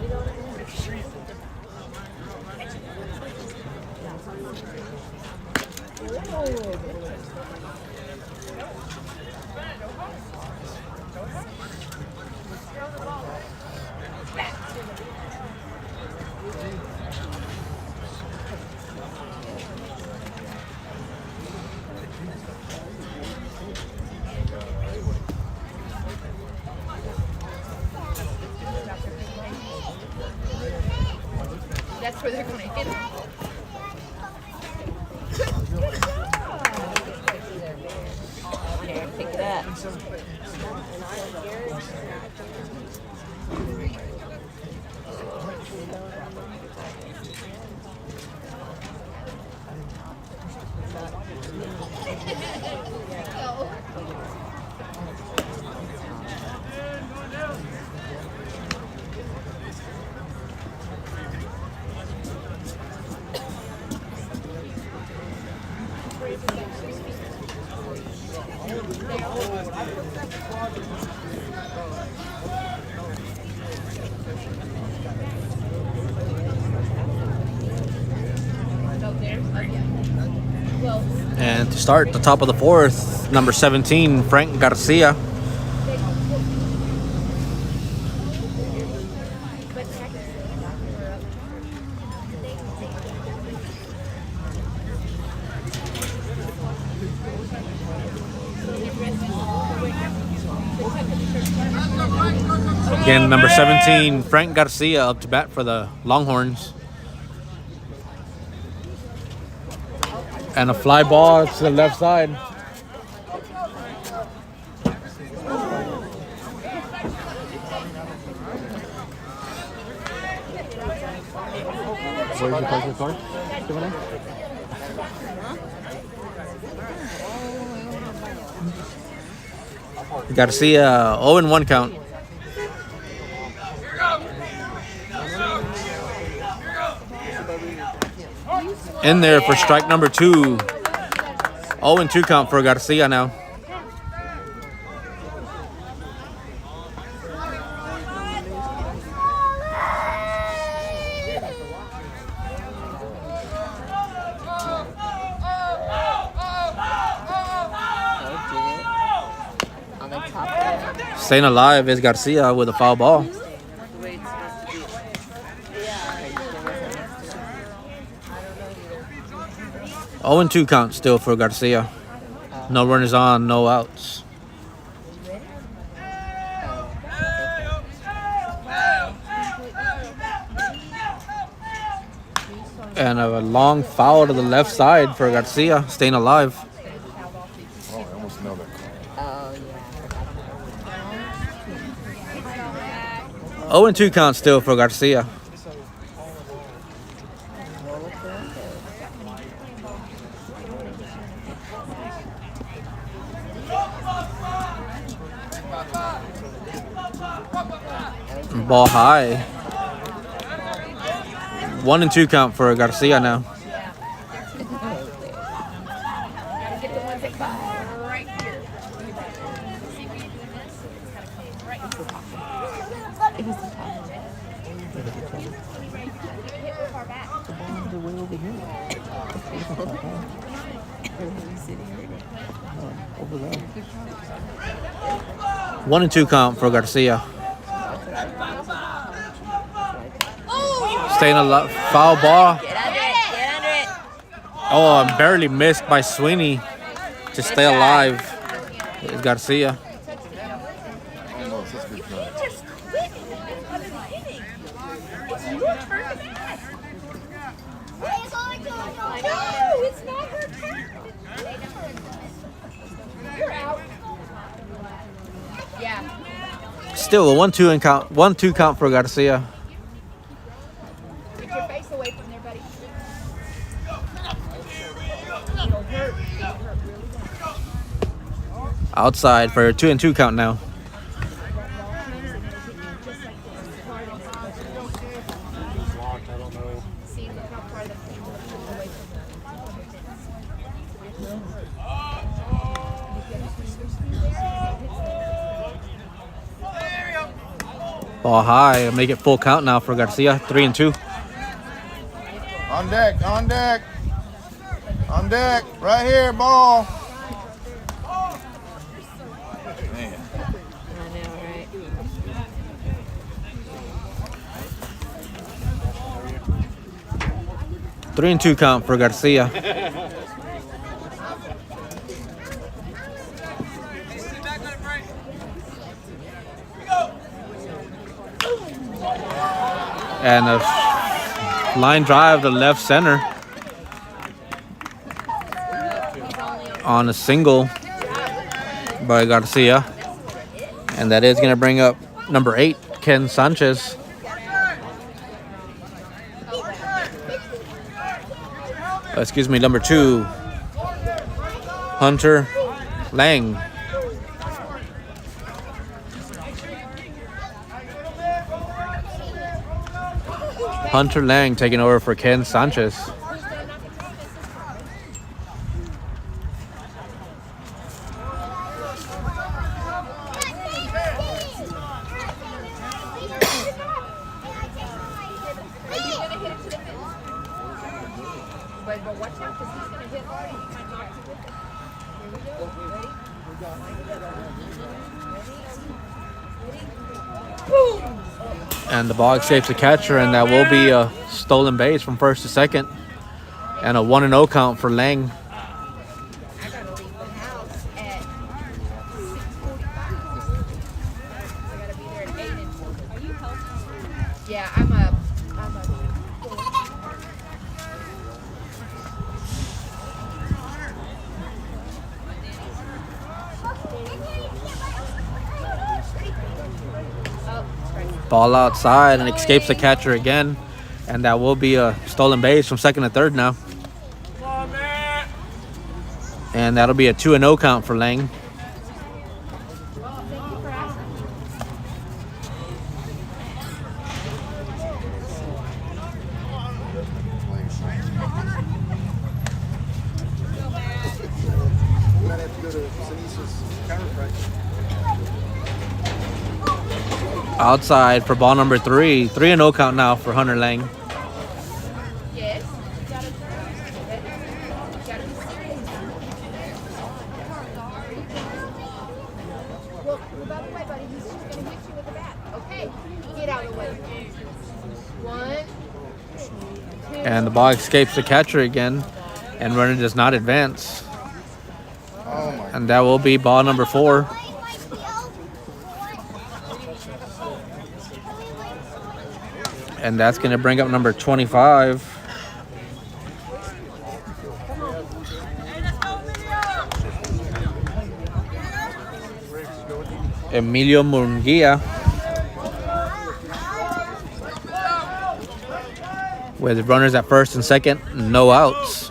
That's where they're going to hit him. Here, pick it up. And to start the top of the fourth, number 17, Frank Garcia. Again, number 17, Frank Garcia up to bat for the Longhorns. And a fly ball to the left side. Where's your pleasure card? Garcia 0-1 count. In there for strike number 2. 0-2 count for Garcia now. On the top there. Staying alive is Garcia with a foul ball. The way it's supposed to be. 0-2 count still for Garcia. No runners on, no outs. And a long foul to the left side for Garcia, staying alive. Oh, I almost know that call. Oh, yeah. 0-2 count still for Garcia. Ball high. 1-2 count for Garcia now. Gotta get the ones that come right here. See when you're doing this? It's gotta come right here. It was the top. Hit real far back. The way over here. Over there. 1-2 count for Garcia. Staying alive. Foul ball. Get under it. Get under it. Oh, barely missed by Sweeney to stay alive. It's Garcia. Oh, no, it's just good try. Just quit. Hitting. It's your turn to bat. No, it's not her turn. You're out. Yeah. Still a 1-2 count. 1-2 count for Garcia. Get your face away from there, buddy. Outside for a 2-2 count now. Locked, I don't know. See, look how far the thing was away from Ball high. Make it full count now for Garcia. 3-2. On deck, on deck. On deck, right here, ball. Man. I know, right? 3-2 count for Garcia. And a line drive to left center on a single by Garcia. And that is going to bring up number 8, Ken Sanchez. Excuse me, number 2, Hunter Lang. Hunter Lang taking over for Ken Sanchez. Are you gonna hit it to the fence? But watch out, because he's gonna hit hard and you might knock you with it. Here we go. Ready? Boom! And the ball escapes the catcher, and that will be a stolen base from first to second. And a 1-0 count for Lang. I gotta leave the house at 6:45. I gotta be there at 8 and 4. Are you helping? Yeah, I'm a Ball outside and escapes the catcher again. And that will be a stolen base from second to third now. And that'll be a 2-0 count for Lang. Outside for ball number 3. 3-0 count now for Hunter Lang. yes. You gotta be serious. Well, by the way, buddy, he's just gonna hit you with the bat. Okay, get out of the way. 1, 2. And the ball escapes the catcher again. And runner does not advance. Oh my. And that will be ball number 4. And that's going to bring up number 25. Emilio Munguia. With runners at first and second, no outs.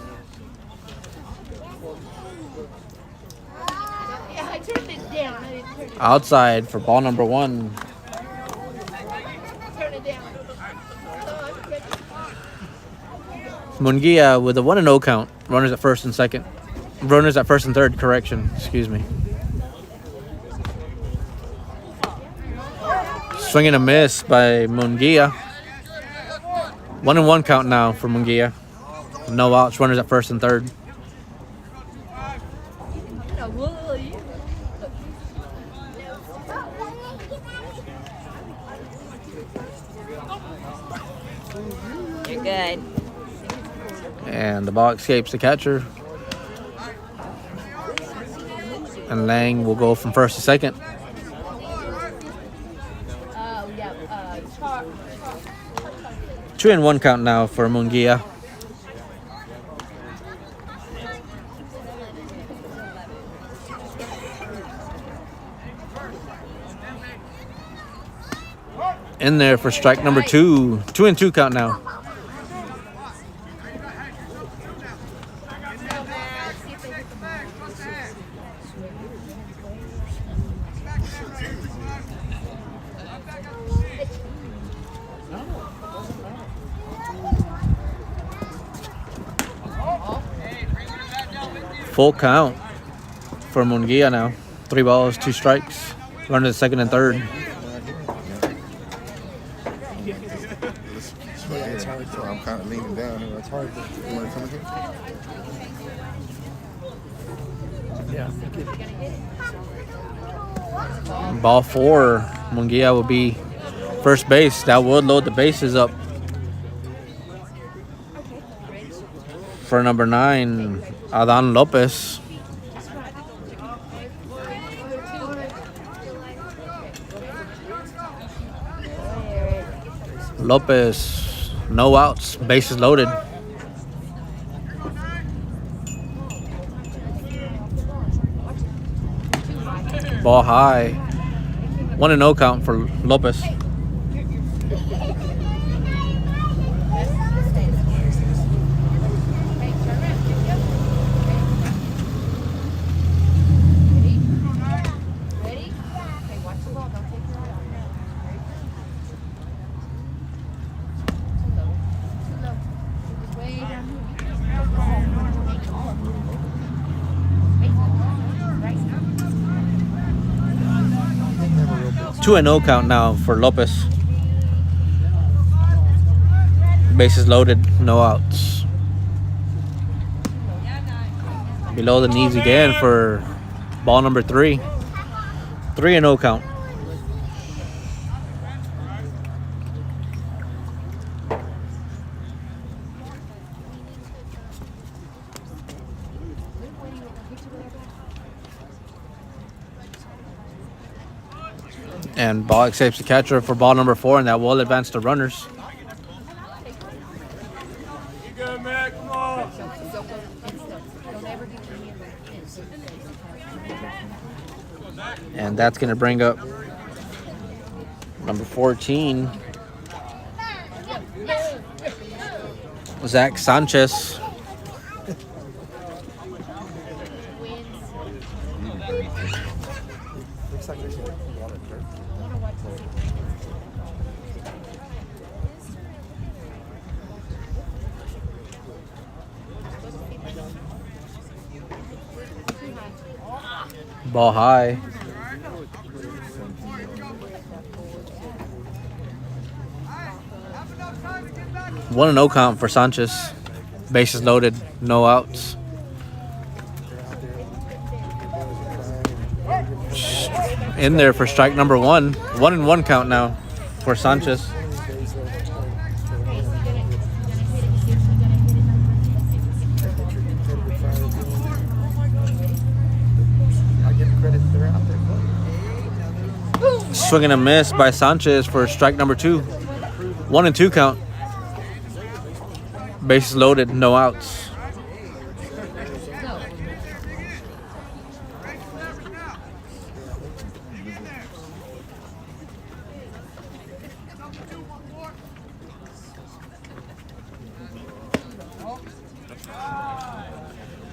Yeah, I turned it down. I didn't turn it Outside for ball number 1. Turn it down. Munguia with a 1-0 count. Runners at first and second. Runners at first and third, correction. Excuse me. Swing and a miss by Munguia. 1-1 count now for Munguia. No outs. Runners at first and third. You're good. And the ball escapes the catcher. And Lang will go from first to second. Yeah, 2-1 count now for Munguia. In there for strike number 2. 2-2 count now. Full count for Munguia now. 3 balls, 2 strikes. Running to second and third. It's hard to. I'm kind of leaning down here. It's hard to. You want to come again? Ball 4. Munguia will be first base. That would load the bases up. For number 9, Adan Lopez. Lopez, no outs, bases loaded. Ball high. 1-0 count for Lopez. 2-0 count now for Lopez. Bases loaded, no outs. Below the knees again for ball number 3. 3-0 count. And ball escapes the catcher for ball number 4, and that will advance the runners. You good, man? Come on. And that's going to bring up number 14, Zach Sanchez. Looks like there's a lot of dirt. Ball high. One and no count for Sanchez. Bases loaded, no outs. In there for strike number 1. 1-1 count now for Sanchez. Swing and a miss by Sanchez for strike number 2. 1-2 count. Bases loaded, no outs.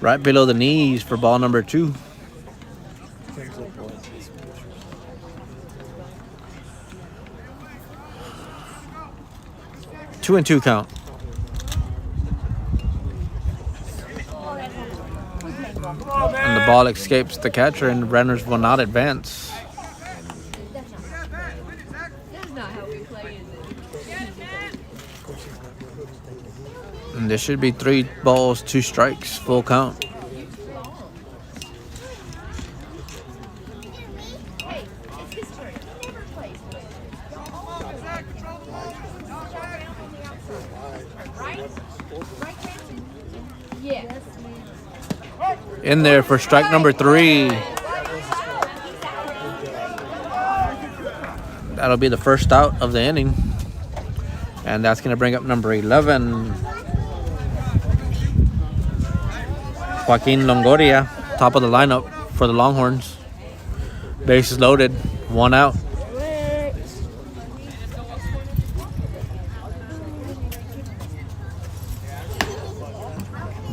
Right below the knees for ball number 2. 2-2 count. And the ball escapes the catcher, and the runners will not advance. That's not how we play, is it? And there should be 3 balls, 2 strikes, full count. Hey, it's his turn. He never plays. Right? Right, Cranston? Yes. In there for strike number 3. That'll be the first out of the inning. And that's going to bring up number 11, Joaquin Longoria, top of the lineup for the Longhorns. Bases loaded, 1 out.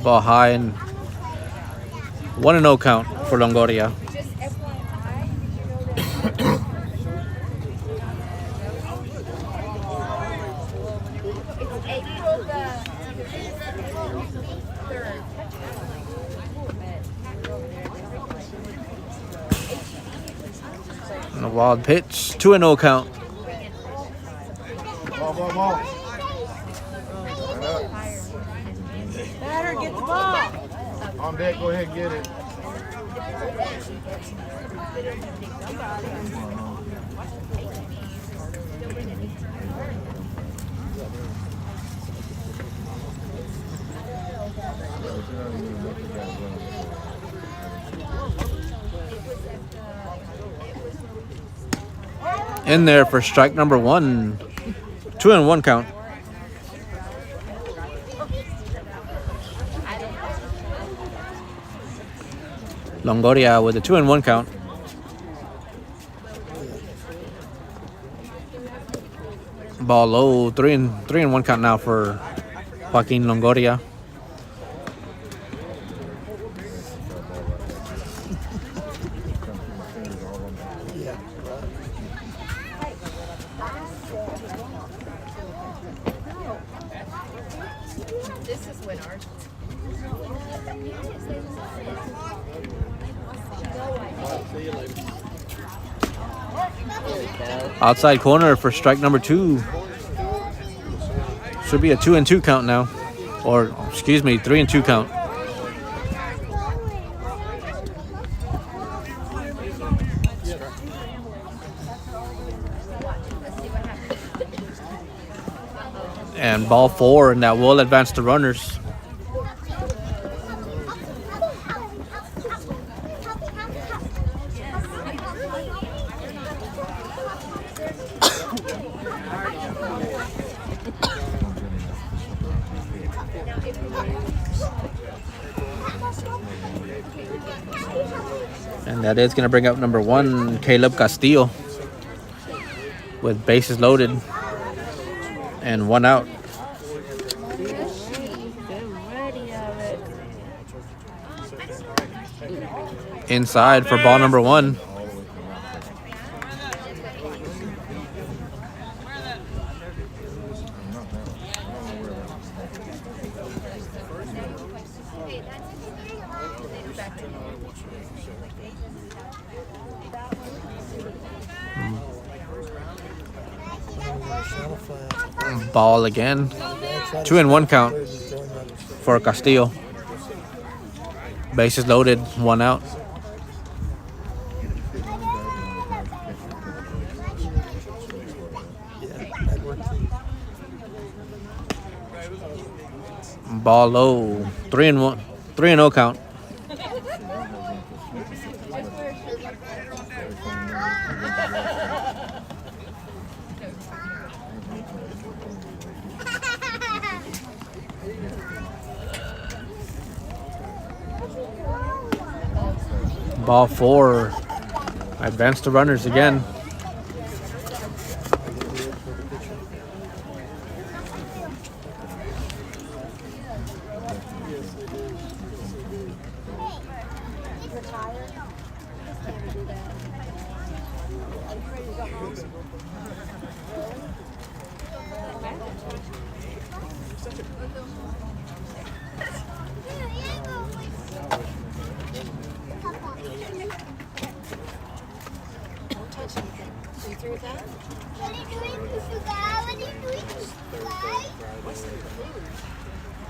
Ball high, and 1-0 count for Longoria. Just FYI, did you know that? It's April the 3rd. And a wild pitch, 2-0 count. Ball. Batter, get the ball. On deck, go ahead and get it. In there for strike number 1. 2-1 count. Longoria with a 2-1 count. Ball low, 3-1 count now for Joaquin Longoria. This is when ours. See you later. There we go. Outside corner for strike number 2. Should be a 2-2 count now. Or, excuse me, 3-2 count. And ball 4, and that will advance the runners. And that is going to bring up number 1, Caleb Castillo, with bases loaded and 1 out. Inside for ball number 1. Ball again. 2-1 count for Castillo. Bases loaded, 1 out. Ball low. 3-1. 3-0 count. Ball 4. Advance the runners again.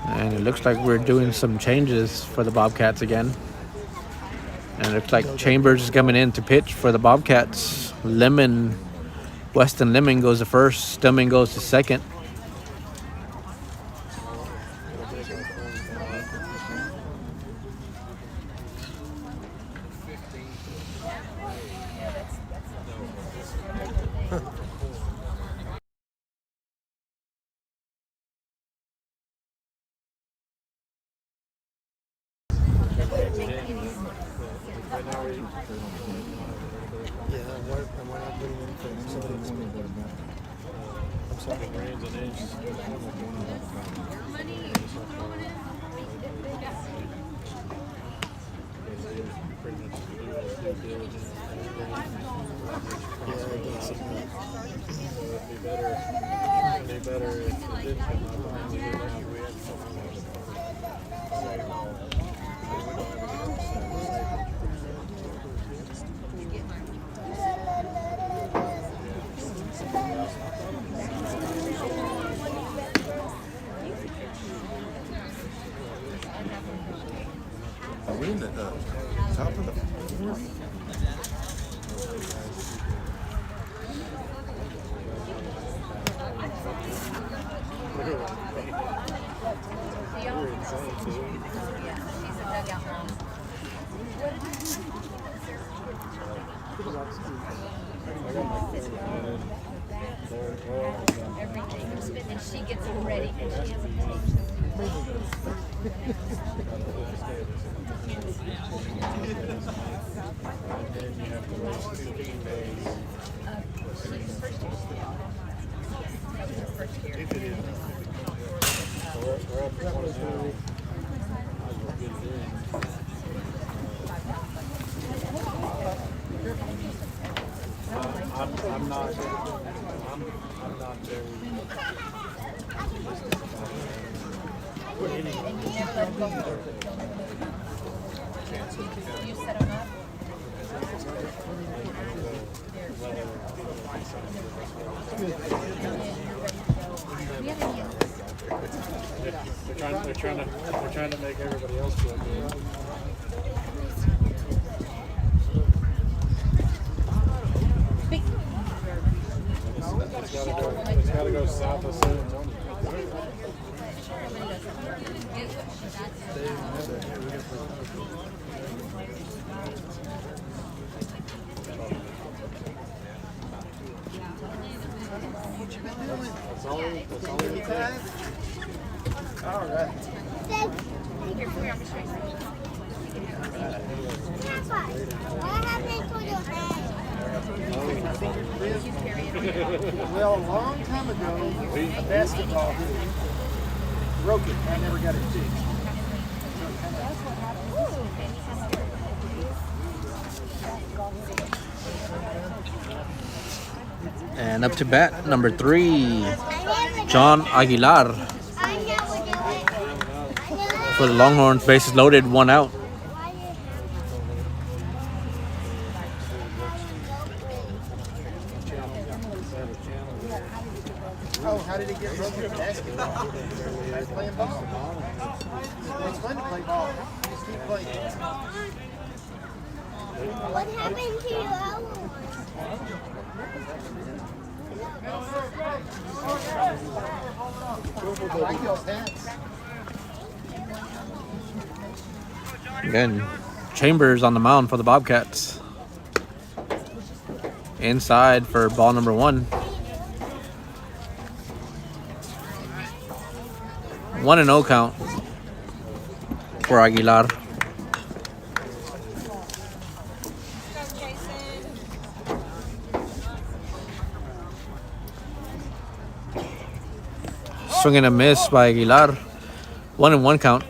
And it looks like we're doing some changes for the Bobcats again. And it looks like Chambers is coming in to pitch for the Bobcats. Weston Lemon goes to first. Stillman goes to second. Are we in the top of the fourth? And she gets ready and she has a I'm not very. You set them up. They're trying to make everybody else feel good. It's got to go south of San Antonio. That's all it takes. All right. What happened to your hand? Well, a long time ago, a basketball hoop broke it. I never got it fixed. And up to bat, number 3, John Aguilar. I never do it. For the Longhorns, bases loaded, 1 out. Oh, how did it get broken in basketball? I was playing ball. It's fun to play ball. Just keep playing. What happened to your other I like those hats. Again, Chambers on the mound for the Bobcats. Inside for ball number 1. 1-0 count for Aguilar. Swing and a miss by Aguilar. 1-1 count.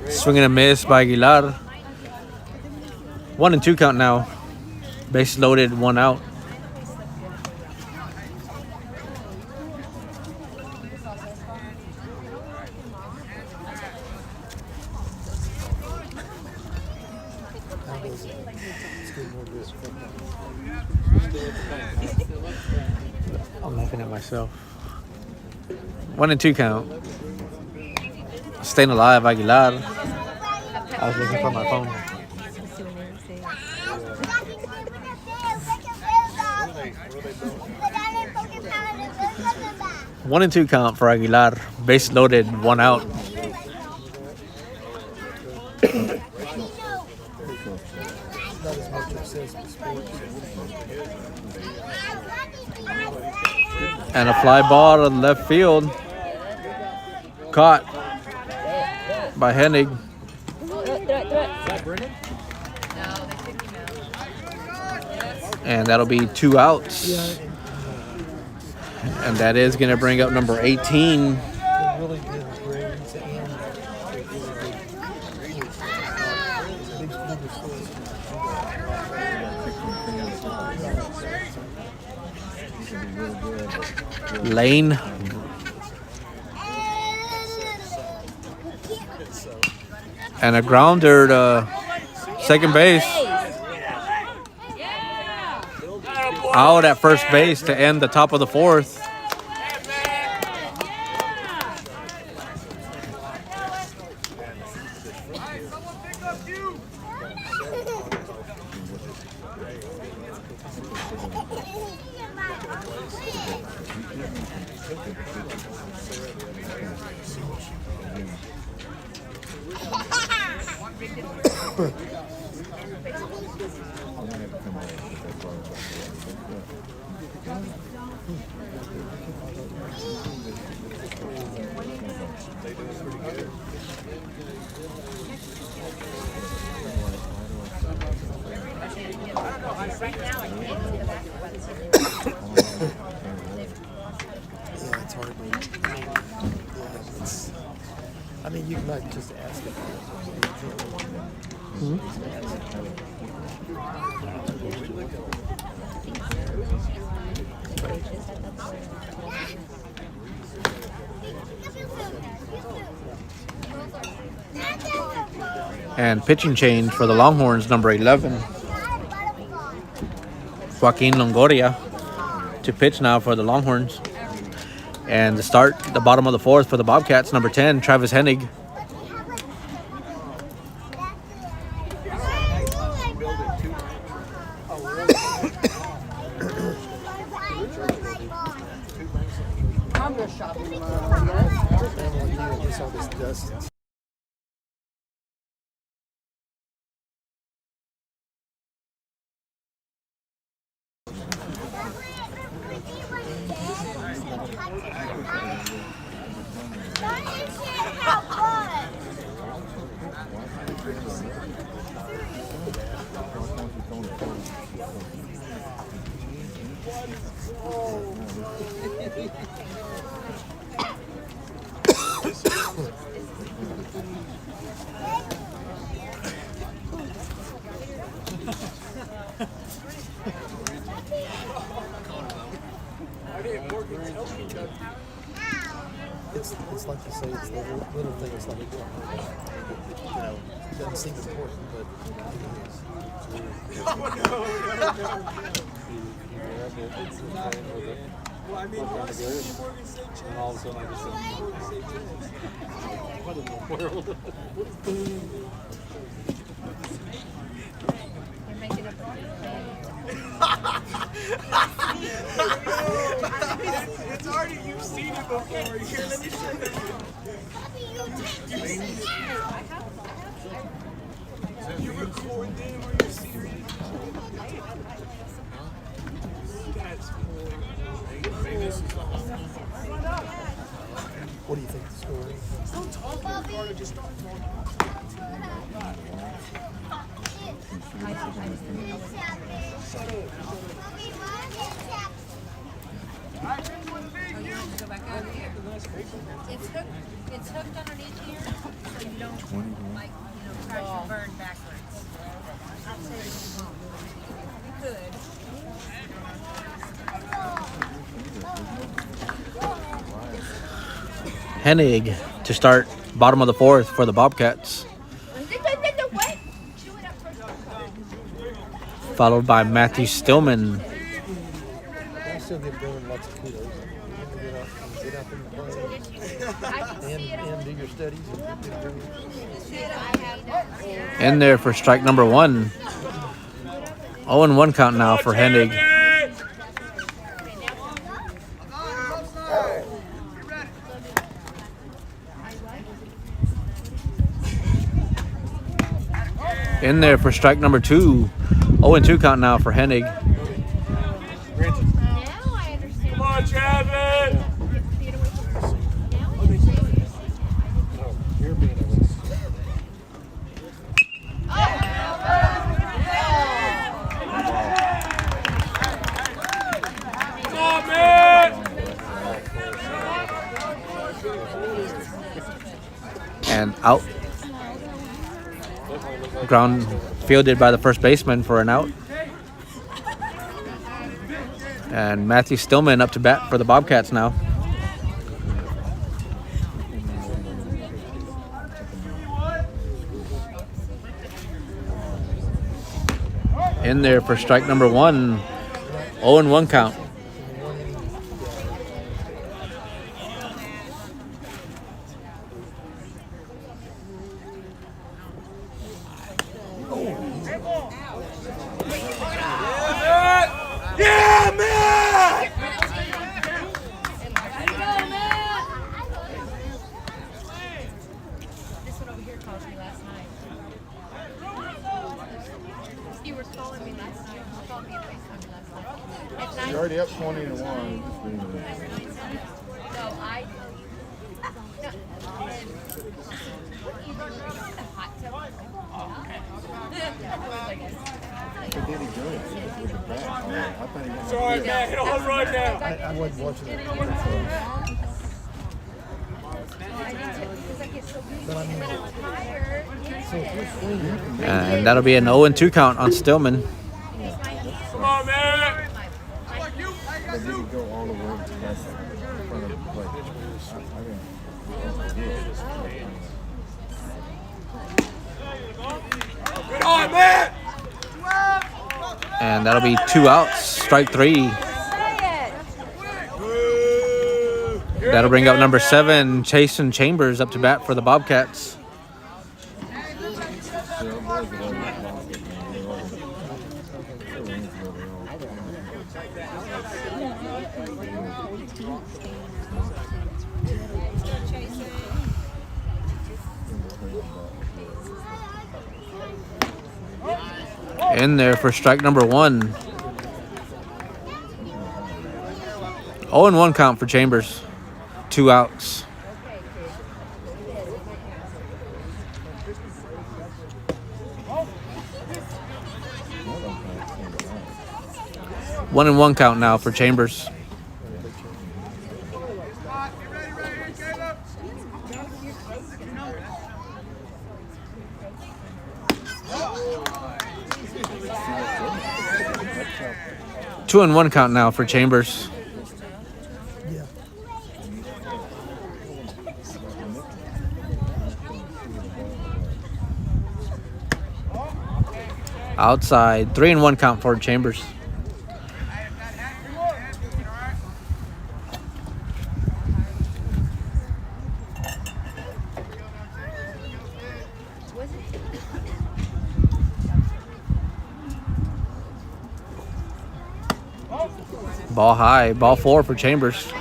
Swing and a miss by Aguilar. 1-2 count now. Base loaded, 1 out. I'm laughing at myself. 1-2 count. Staying alive, Aguilar. I was looking for my phone. One and 2 count for Aguilar. Base loaded, 1 out. And a fly ball to the left field. Caught by Hennig. And that'll be 2 outs. And that is going to bring up number 18. Lane. And a grounder to second base. Out at first base to end the top of the 4th. It's hard I mean, you might just ask it. And pitching change for the Longhorns, number 11, Joaquin Longoria, to pitch now for the Longhorns. And to start the bottom of the fourth for the Bobcats, number 10, Travis Hennig. I'm just shopping. It's all this dust. It's like you say, it's the little things like, it doesn't seem important, but Well, I mean, Morgan State and all of a sudden I just said, what in the world? You're making a It's already, you've seen it before. Here, let me show you. You record then where you're serious? That's cool. what do you think the score is? Don't talk to the guard, just start Go back out here. It's hooked underneath here, so you don't crash and burn backwards. I'll say it won't. You could. Hennig to start bottom of the fourth for the Bobcats. Followed by Matthew Stillman. I still give Dylan lots of kudos. Get out there and do your studies. In there for strike number 1. 0-1 count now for Hennig. In there for strike number 2. 0-2 count now for Hennig. Now I understand. Come on, Travis! Come on, man! And out. Ground fielded by the first baseman for an out. And Matthew Stillman up to bat for the Bobcats now. In there for strike number 1. 0-1 count. Yeah, man! This one over here called me last night. You were calling me last night. You called me and FaceTimed me last night. At night. You're already up 20-1. No, I tell you. No, and you run around in the hot tub. Did he good? With the bat. I think he It's all right, man. Hit a home run now. I wasn't watching it. But I mean, so if you're swinging, And that'll be an 0-2 count on Stillman. Come on, man! but did he go all the way past the front of the plate? I mean, And that'll be 2 outs. Strike 3. That'll bring up number 7, Chasen Chambers, up to bat for the Bobcats. In there for strike number 1. 0-1 count for Chambers. 2 outs. One and 1 count now for Chambers. Two and 1 count now for Chambers. Outside, 3-1 count for Chambers. Ball high, ball 4 for Chambers.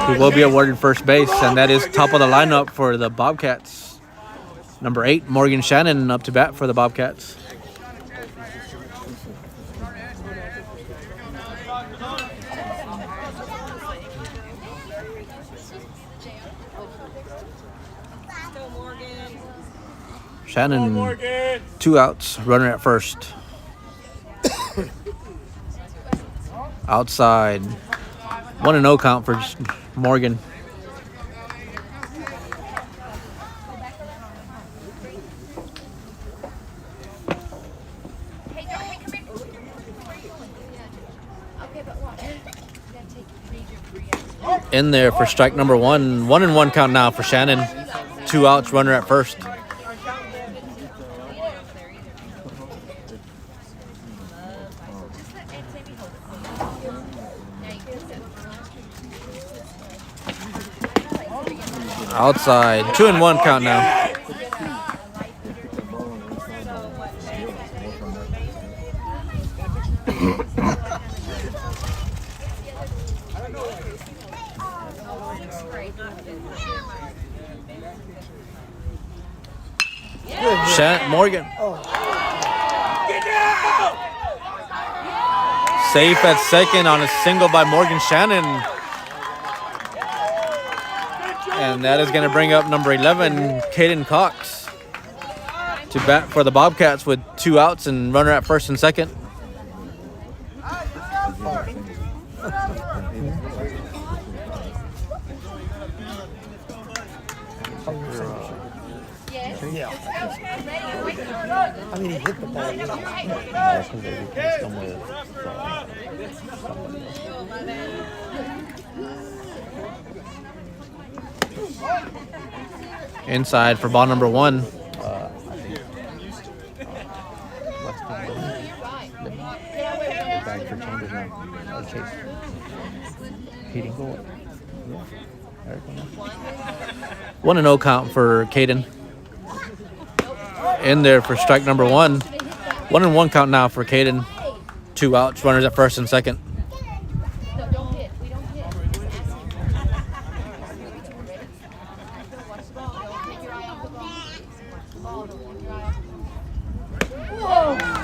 He will be awarded first base, and that is top of the lineup for the Bobcats. Number 8, Morgan Shannon, up to bat for the Bobcats. Shannon, 2 outs, runner at first. Outside, 1-0 count for Morgan. In there for strike number 1. 1-1 count now for Shannon. 2 outs, runner at first. Outside, 2-1 count now. Morgan. Safe at second on a single by Morgan Shannon. And that is going to bring up number 11, Caden Cox, to bat for the Bobcats with 2 outs and runner at first and second. Yeah. I mean, he hit the ball. Inside for ball number 1. Back for Chambers now. Chase. He didn't go. 1-0 count for Caden. In there for strike number 1. 1-1 count now for Caden. 2 outs, runners at first and second.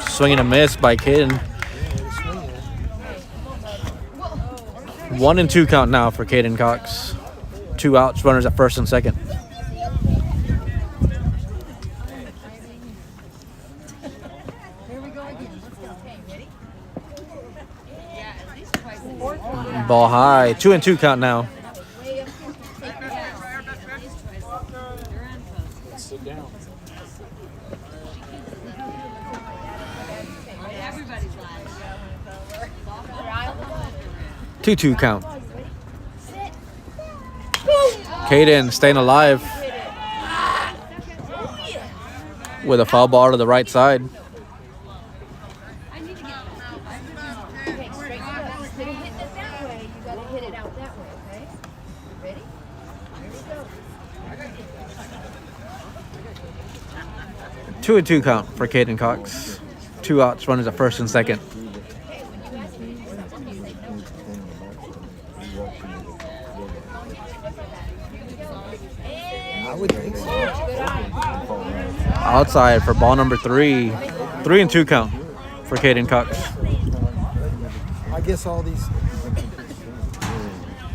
Swinging a miss by Caden. 1-2 count now for Caden Cox. 2 outs, runners at first and second. Ball high, 2-2 count now. Sit down. 2-2 count. Caden staying alive with a foul ball to the right side. Okay, straighten it up. Instead of hitting it that way, you gotta hit it out that way, okay? Ready? Here we go. 2-2 count for Caden Cox. 2 outs, runners at first and second. Okay, when you ask me for something, you say no. I would think so. Good eye. Outside for ball number 3. 3-2 count for Caden Cox. I guess all these.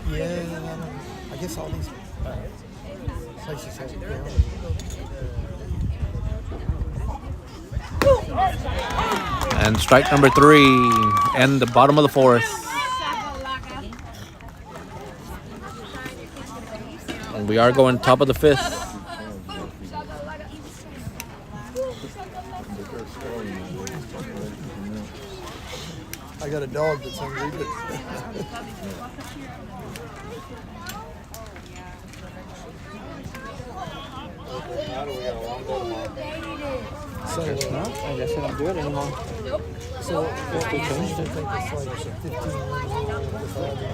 Yeah, I guess all these places have ground. And strike number 3 and the bottom of the 4th. And we are going top of the 5th. I got a dog that's hungry, but Now do we got a long day tomorrow? so I guess I don't do it anymore. so what we changed, I think it's like 15 with all the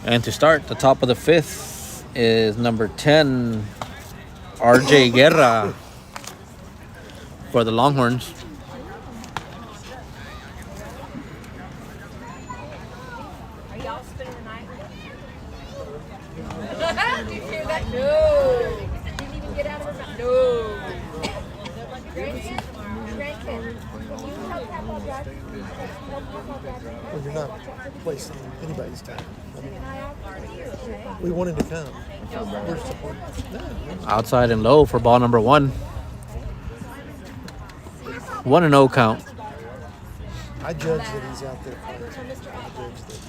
And to start, the top of the 5th is number 10, RJ Guerra for the Longhorns. Are y'all spending the night? Did you hear that? No. Didn't even get out of her mouth. No. Grandkid? Grandkid. Can you help Papa drive? well, you're not wasting anybody's time. I mean, Can I offer you, okay? we wanted to come. We're supporting. No, Outside and low for ball number 1. 1-0 count. I judge that he's out there playing. I judge that,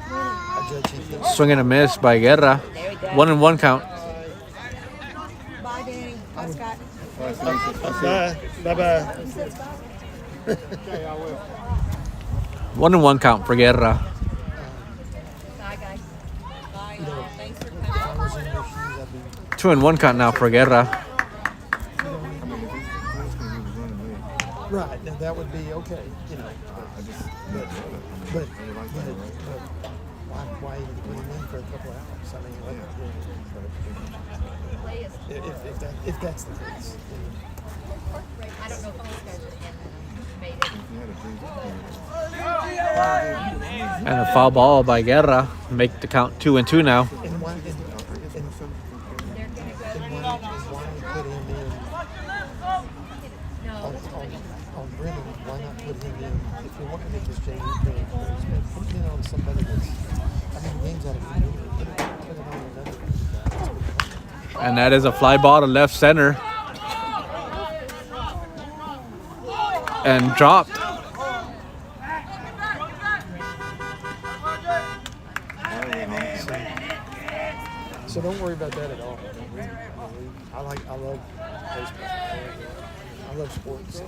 I judge he thinks. Swing and a miss by Guerra. 1-1 count. Bye, Danny. Bye, Scott. Bye. Bye-bye. 1-1 count for Guerra. Bye, guys. You know, if I was in your shoes, I'd be 2-1 count now for Guerra. right. Now that would be okay, you know. But why even put him in for a couple hours? I mean, if that's the case. I don't know if these guys made it. And a foul ball by Guerra. Make the count 2-2 now. And why put him in on Brennan? Why not put him in if you want to make this JV thing? Put him in on somebody that's. I mean, the game's out of control. Put it on another. And that is a fly ball to left center. And dropped. So don't worry about that at all. I love baseball. I love sports. So I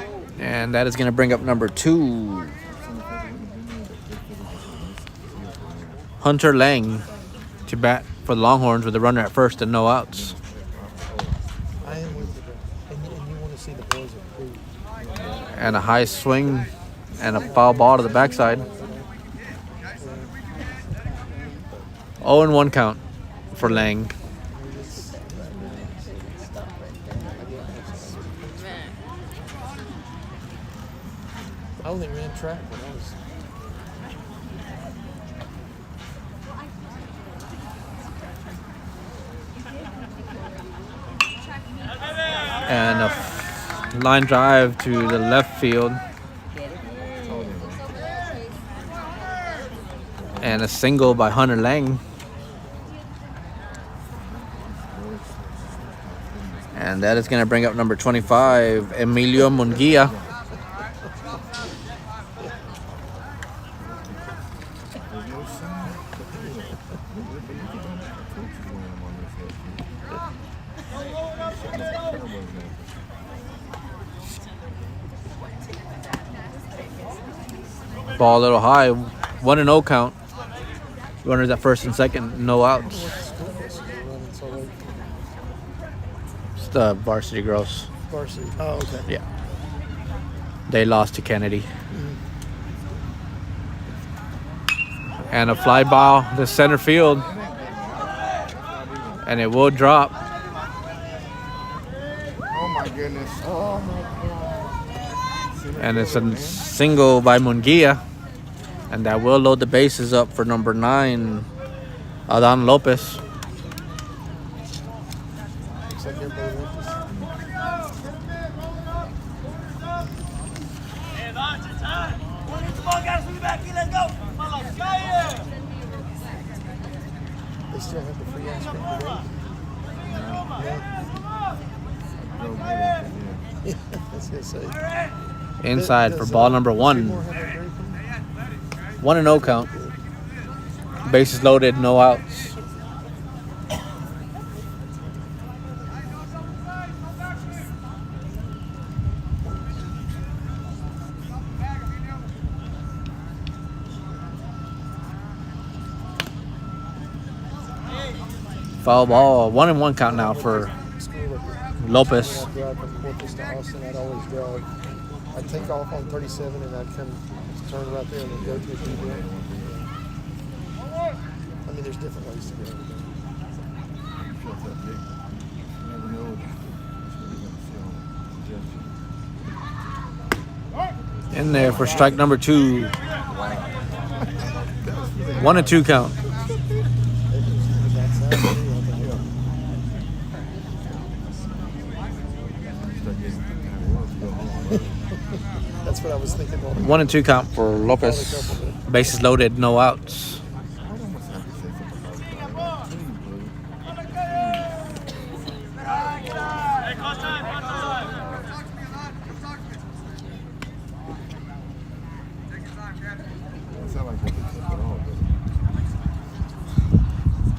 don't care. And that is going to bring up number 2. Hunter Lang to bat for the Longhorns with a runner at first and no outs. I am with you, and you want to see the boys improve. And a high swing and a foul ball to the backside. 0-1 count for Lang. I only ran track when I was. And a line drive to the left field. And a single by Hunter Lang. And that is going to bring up number 25, Emilio Munguia. Ball a little high, 1-0 count. Runners at first and second, no outs. It's the Varsity girls. Varsity. Oh, okay. Yeah. They lost to Kennedy. And a fly ball to center field. And it will drop. Oh my goodness. Oh my God. And it's a single by Munguia. And that will load the bases up for number 9, Adan Lopez. Looks like everybody left us. They still have the free ice cream today. Yeah. That's gonna say. Inside for ball number 1. Skidmore have a break? 1-0 count. Bases loaded, no outs. Foul ball, 1-1 count now for Lopez. I'd drive from Corpus to Austin. I'd always drive. I'd take off on 37 and I'd come turn right there and then go to a TV. I mean, there's different ways to go. In there for strike number 2. 1-2 count. That's what I was thinking. 1-2 count for Lopez. Bases loaded, no outs.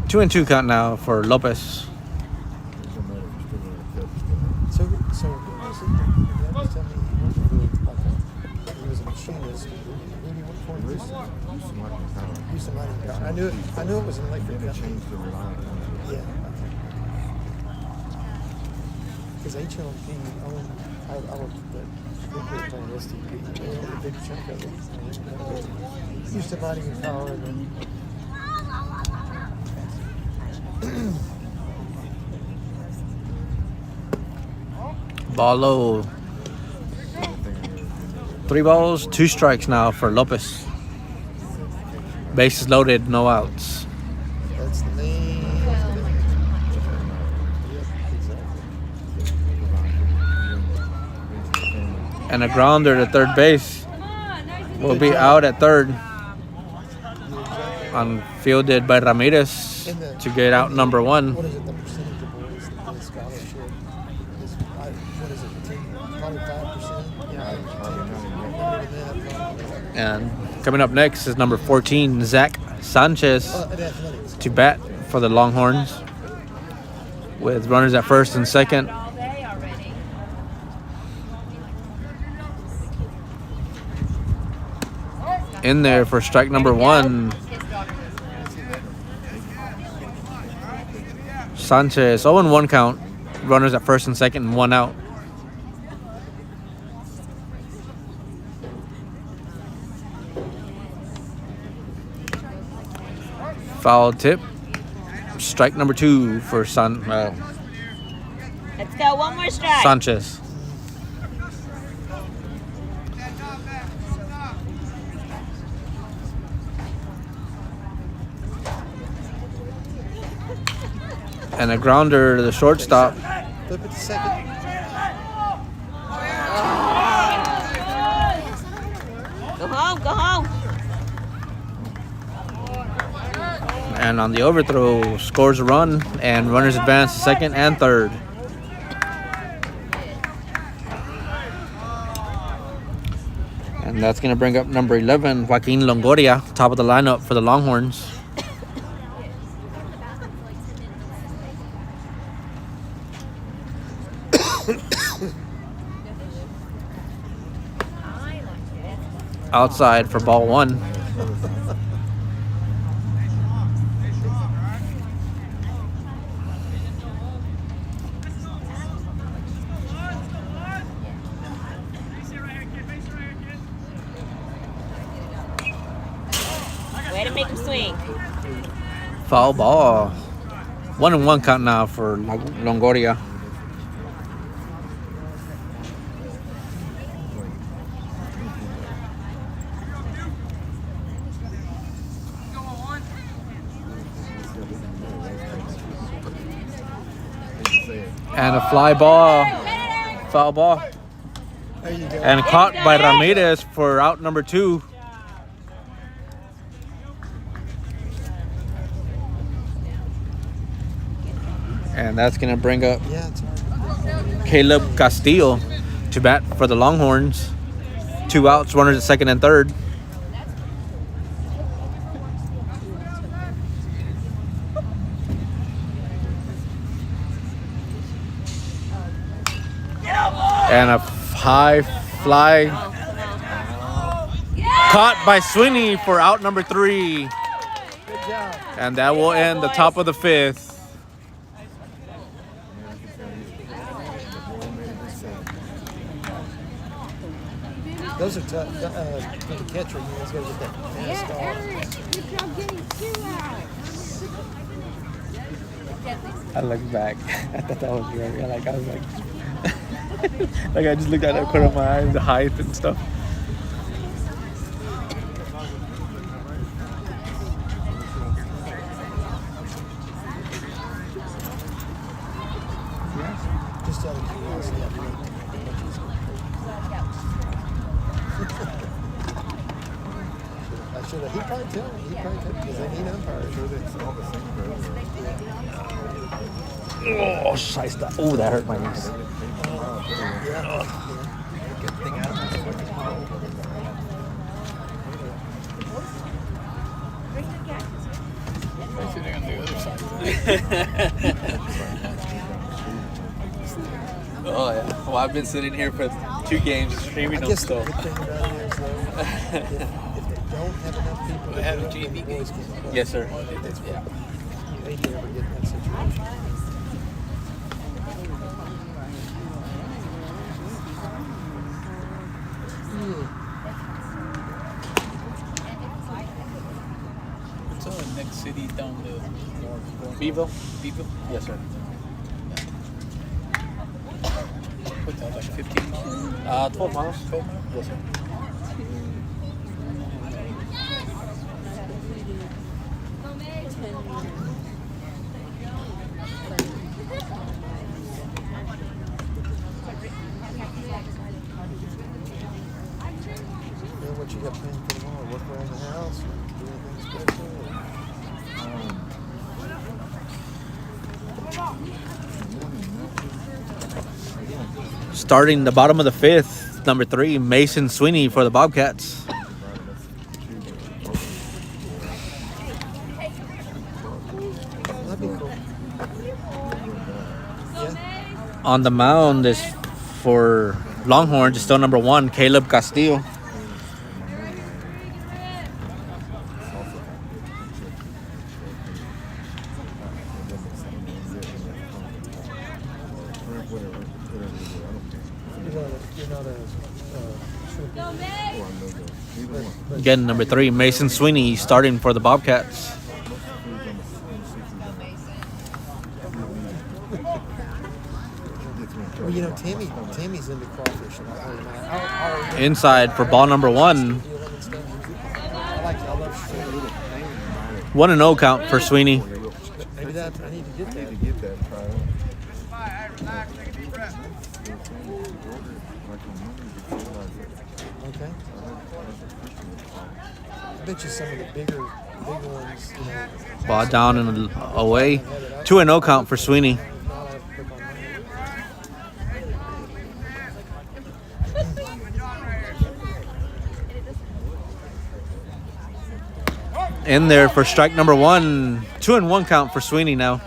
Two and 2 count now for Lopez. So who was it? Dad was telling me he worked for, he was a machinist. Who did he work for in Houston? Houston Mining Power. I knew it was an electric company. Yeah. Because HLP owned, I worked at that nuclear plant, STP. They owned a big chunk of it. Houston Nottingham Power, and then Ball low. 3 balls, 2 strikes now for Lopez. Bases loaded, no outs. that's the main thing. Yep, exactly. And a grounder to third base. Will be out at third. Unfielded by Ramirez to get out number 1. What is it, the percentage of boys that play scholarship? What is it, 10, probably 5%? Yeah. And coming up next is number 14, Zach Sanchez, At athletics. to bat for the Longhorns, with runners at first and second. All day already. In there for strike number 1. Sanchez, 0-1 count. Runners at first and second and 1 out. Foul tip. Strike number 2 for Let's go. One more strike. Sanchez. And a grounder to the shortstop. Flip it to second. Go home. Go home. And on the overthrow, scores a run, and runners advance to second and third. And that's going to bring up number 11, Joaquin Longoria, top of the lineup for the Longhorns. Outside for ball 1. Way to make him swing. Foul ball. 1-1 count now for Longoria. And a fly ball. Foul ball. There you go. And caught by Ramirez for out number 2. And that's going to bring up Yeah, it's hard. Caleb Castillo to bat for the Longhorns. 2 outs, runners at second and third. And a high fly caught by Sweeney for out number 3. Good job. And that will end the top of the 5th. Those are tough for the catcher. You guys got to get that fast off. You're getting 2 out. I looked back. I thought that was great. I was like, like I just looked at the corner of my eye, the height and stuff. Just out of curiosity, I feel like I should have. He'd probably tell me. He'd probably tell me because they need umpires. Oh, shiesta. Oh, that hurt my knees. Oh, yeah. Well, I've been sitting here for 2 games streaming I them, guess the so. good thing about it is, though, if they don't have enough people to do it, then the boys can play. Yes, sir. That's what you hate to ever get in that situation. next city down the north. Beeville? Beeville? Yes, sir. What's that, like 15 miles? 12 miles. 12 miles? Yes, sir. What you got planned for tomorrow? Work around the house? Or do anything special? Starting the bottom of the fifth, number 3, Mason Sweeney for the Bobcats. That'd be cool. Yeah. On the mound is for Longhorns, is still number 1, Caleb Castillo. You're not a Again, number 3, Mason Sweeney starting for the Bobcats. well, you know, Tammy's into crawfish. And I Inside for ball number 1. I love shrimp. 1-0 count for Sweeney. Maybe that I need to get that. Okay. I bet you some of the bigger ones, you know, Ball down and away. 2-0 count for Sweeney. not have to click on money. In there for strike number 1. 2-1 count for Sweeney now.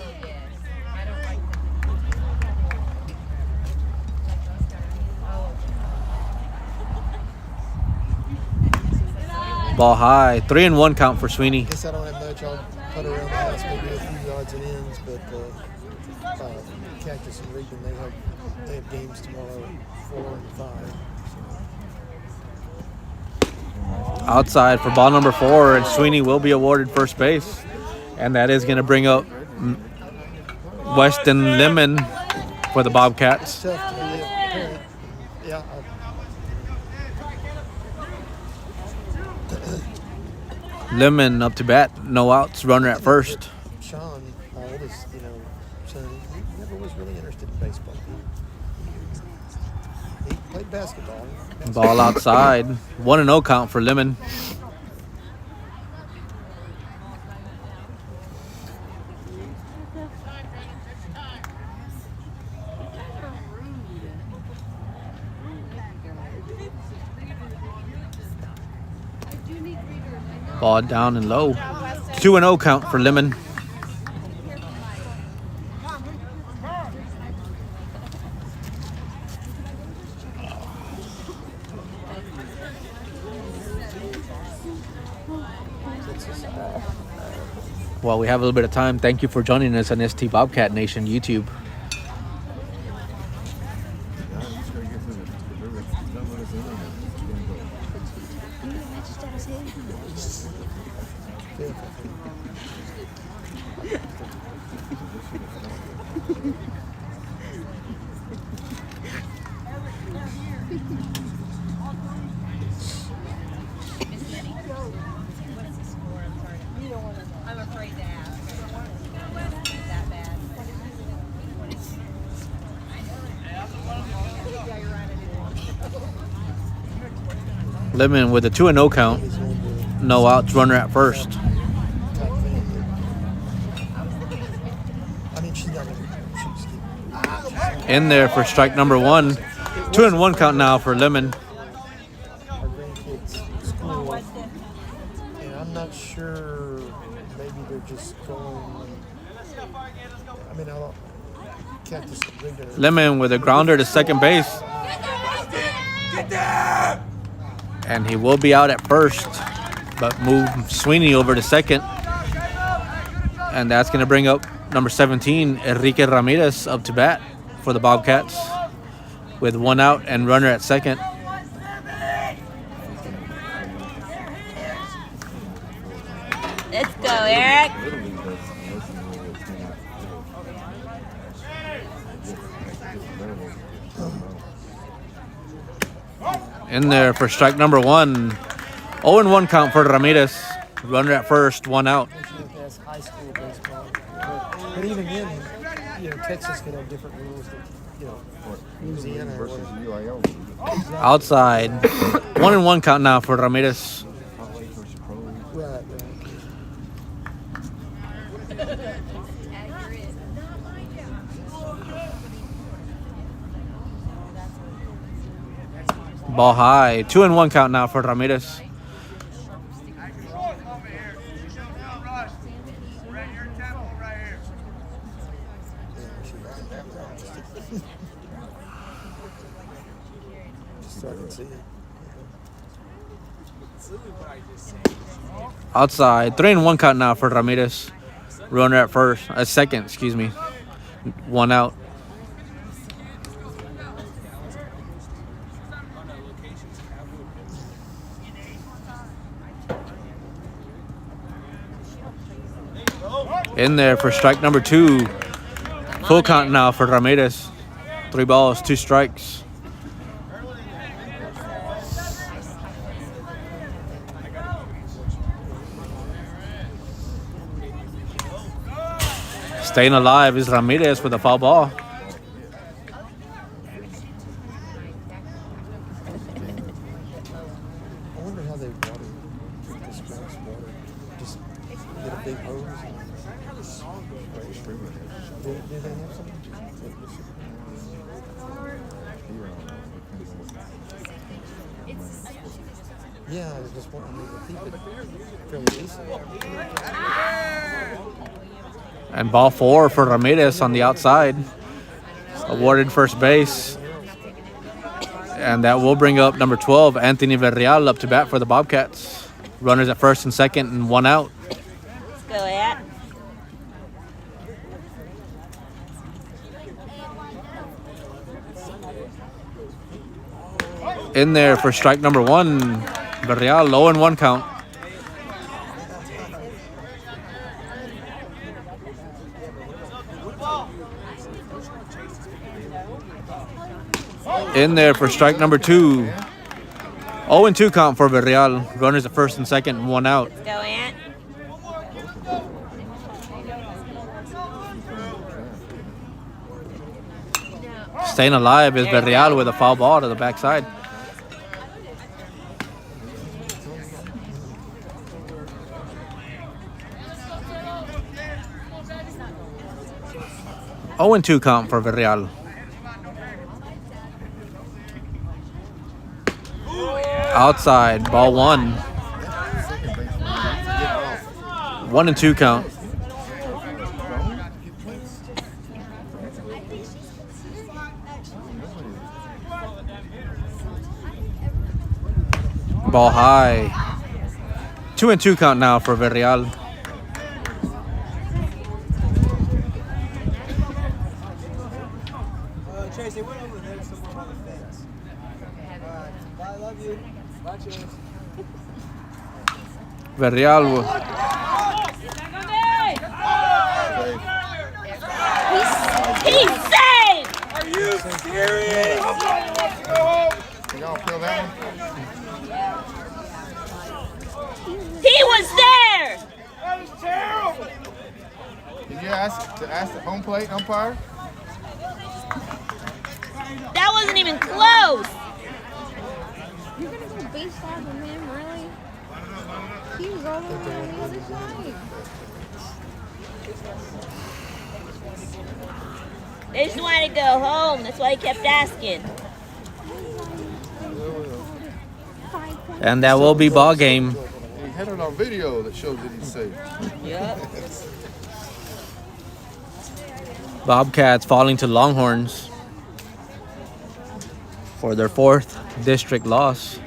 Ball high. 3-1 count for Sweeney. Guess I don't have much. I'll put around the house, maybe a few odds and ends, but Cactus and Regan, they have games tomorrow, 4 and 5. Outside for ball number 4, and Sweeney will be awarded first base. And that is going to bring up Weston Lemon for the Bobcats. Tough to be a parent. Yeah. Lemon up to bat, no outs, runner at first. Sean, my oldest, son, he never was really interested in baseball. He played basketball. Ball outside. 1-0 count for Lemon. Ball down and low. 2-0 count for Lemon. While we have a little bit of time, thank you for joining us on ST Bobcat Nation YouTube. I'm afraid to ask. That bad. Lemon with a 2-0 count. No outs, runner at first. I mean, she's not going to. In there for strike number 1. 2-1 count now for Lemon. Our grandkids' school, and I'm not sure. Maybe they're just going. I mean, I'll Cactus Rigger. Lemon with a grounder to second base. And he will be out at first, but move Sweeney over to second. And that's going to bring up number 17, Enrique Ramirez, up to bat for the Bobcats with 1 out and runner at second. Let's go, Eric. strike. Literally, that's unless you know what's going on. In there for strike number 1. 0-1 count for Ramirez. Runner at first, 1 out. That's high school baseball. But even then, you know, Texas could have different rules than, you know, Louisiana or Versus whatever. UIL. Outside. 1-1 count now for Ramirez. Right. Ball high. 2-1 count now for Ramirez. Just so I can see it. Outside. 3-1 count now for Ramirez. Runner at first. Second, excuse me. 1 out. In there for strike number 2. Full count now for Ramirez. 3 balls, 2 strikes. Staying alive is Ramirez with a foul ball. I wonder how they water this grass water. Just get a big hose. Do they have something? Yeah, I was just wanting to keep it fairly decent. And ball 4 for Ramirez on the outside. Awarded first base. And that will bring up number 12, Anthony Villarreal, up to bat for the Bobcats. Runners at first and second and 1 out. Let's go at. In there for strike number 1, Villarreal, 0-1 count. In there for strike number 2. 0-2 count for Villarreal. Runners at first and second and 1 out. Let's go at. Staying alive is Villarreal with a foul ball to the backside. Oh, and 2 count for Villarreal. Outside, ball 1. 1-2 count. Ball high. 2-2 count now for Villarreal. Tracy, went over there somewhere on the fence. Bye, I love you. Bye, Chase. Villarreal. He's safe! Are you serious? Can y'all feel that one? He was there! That was terrible. Did you ask the home plate umpire? That wasn't even close! You're gonna go baseball with him, really? He was all over on the other side. They just wanted to go home. That's why he kept asking. And that will be ball game. We had it on video that shows that he's safe. Yep. Bobcats falling to Longhorns for their 4th district loss.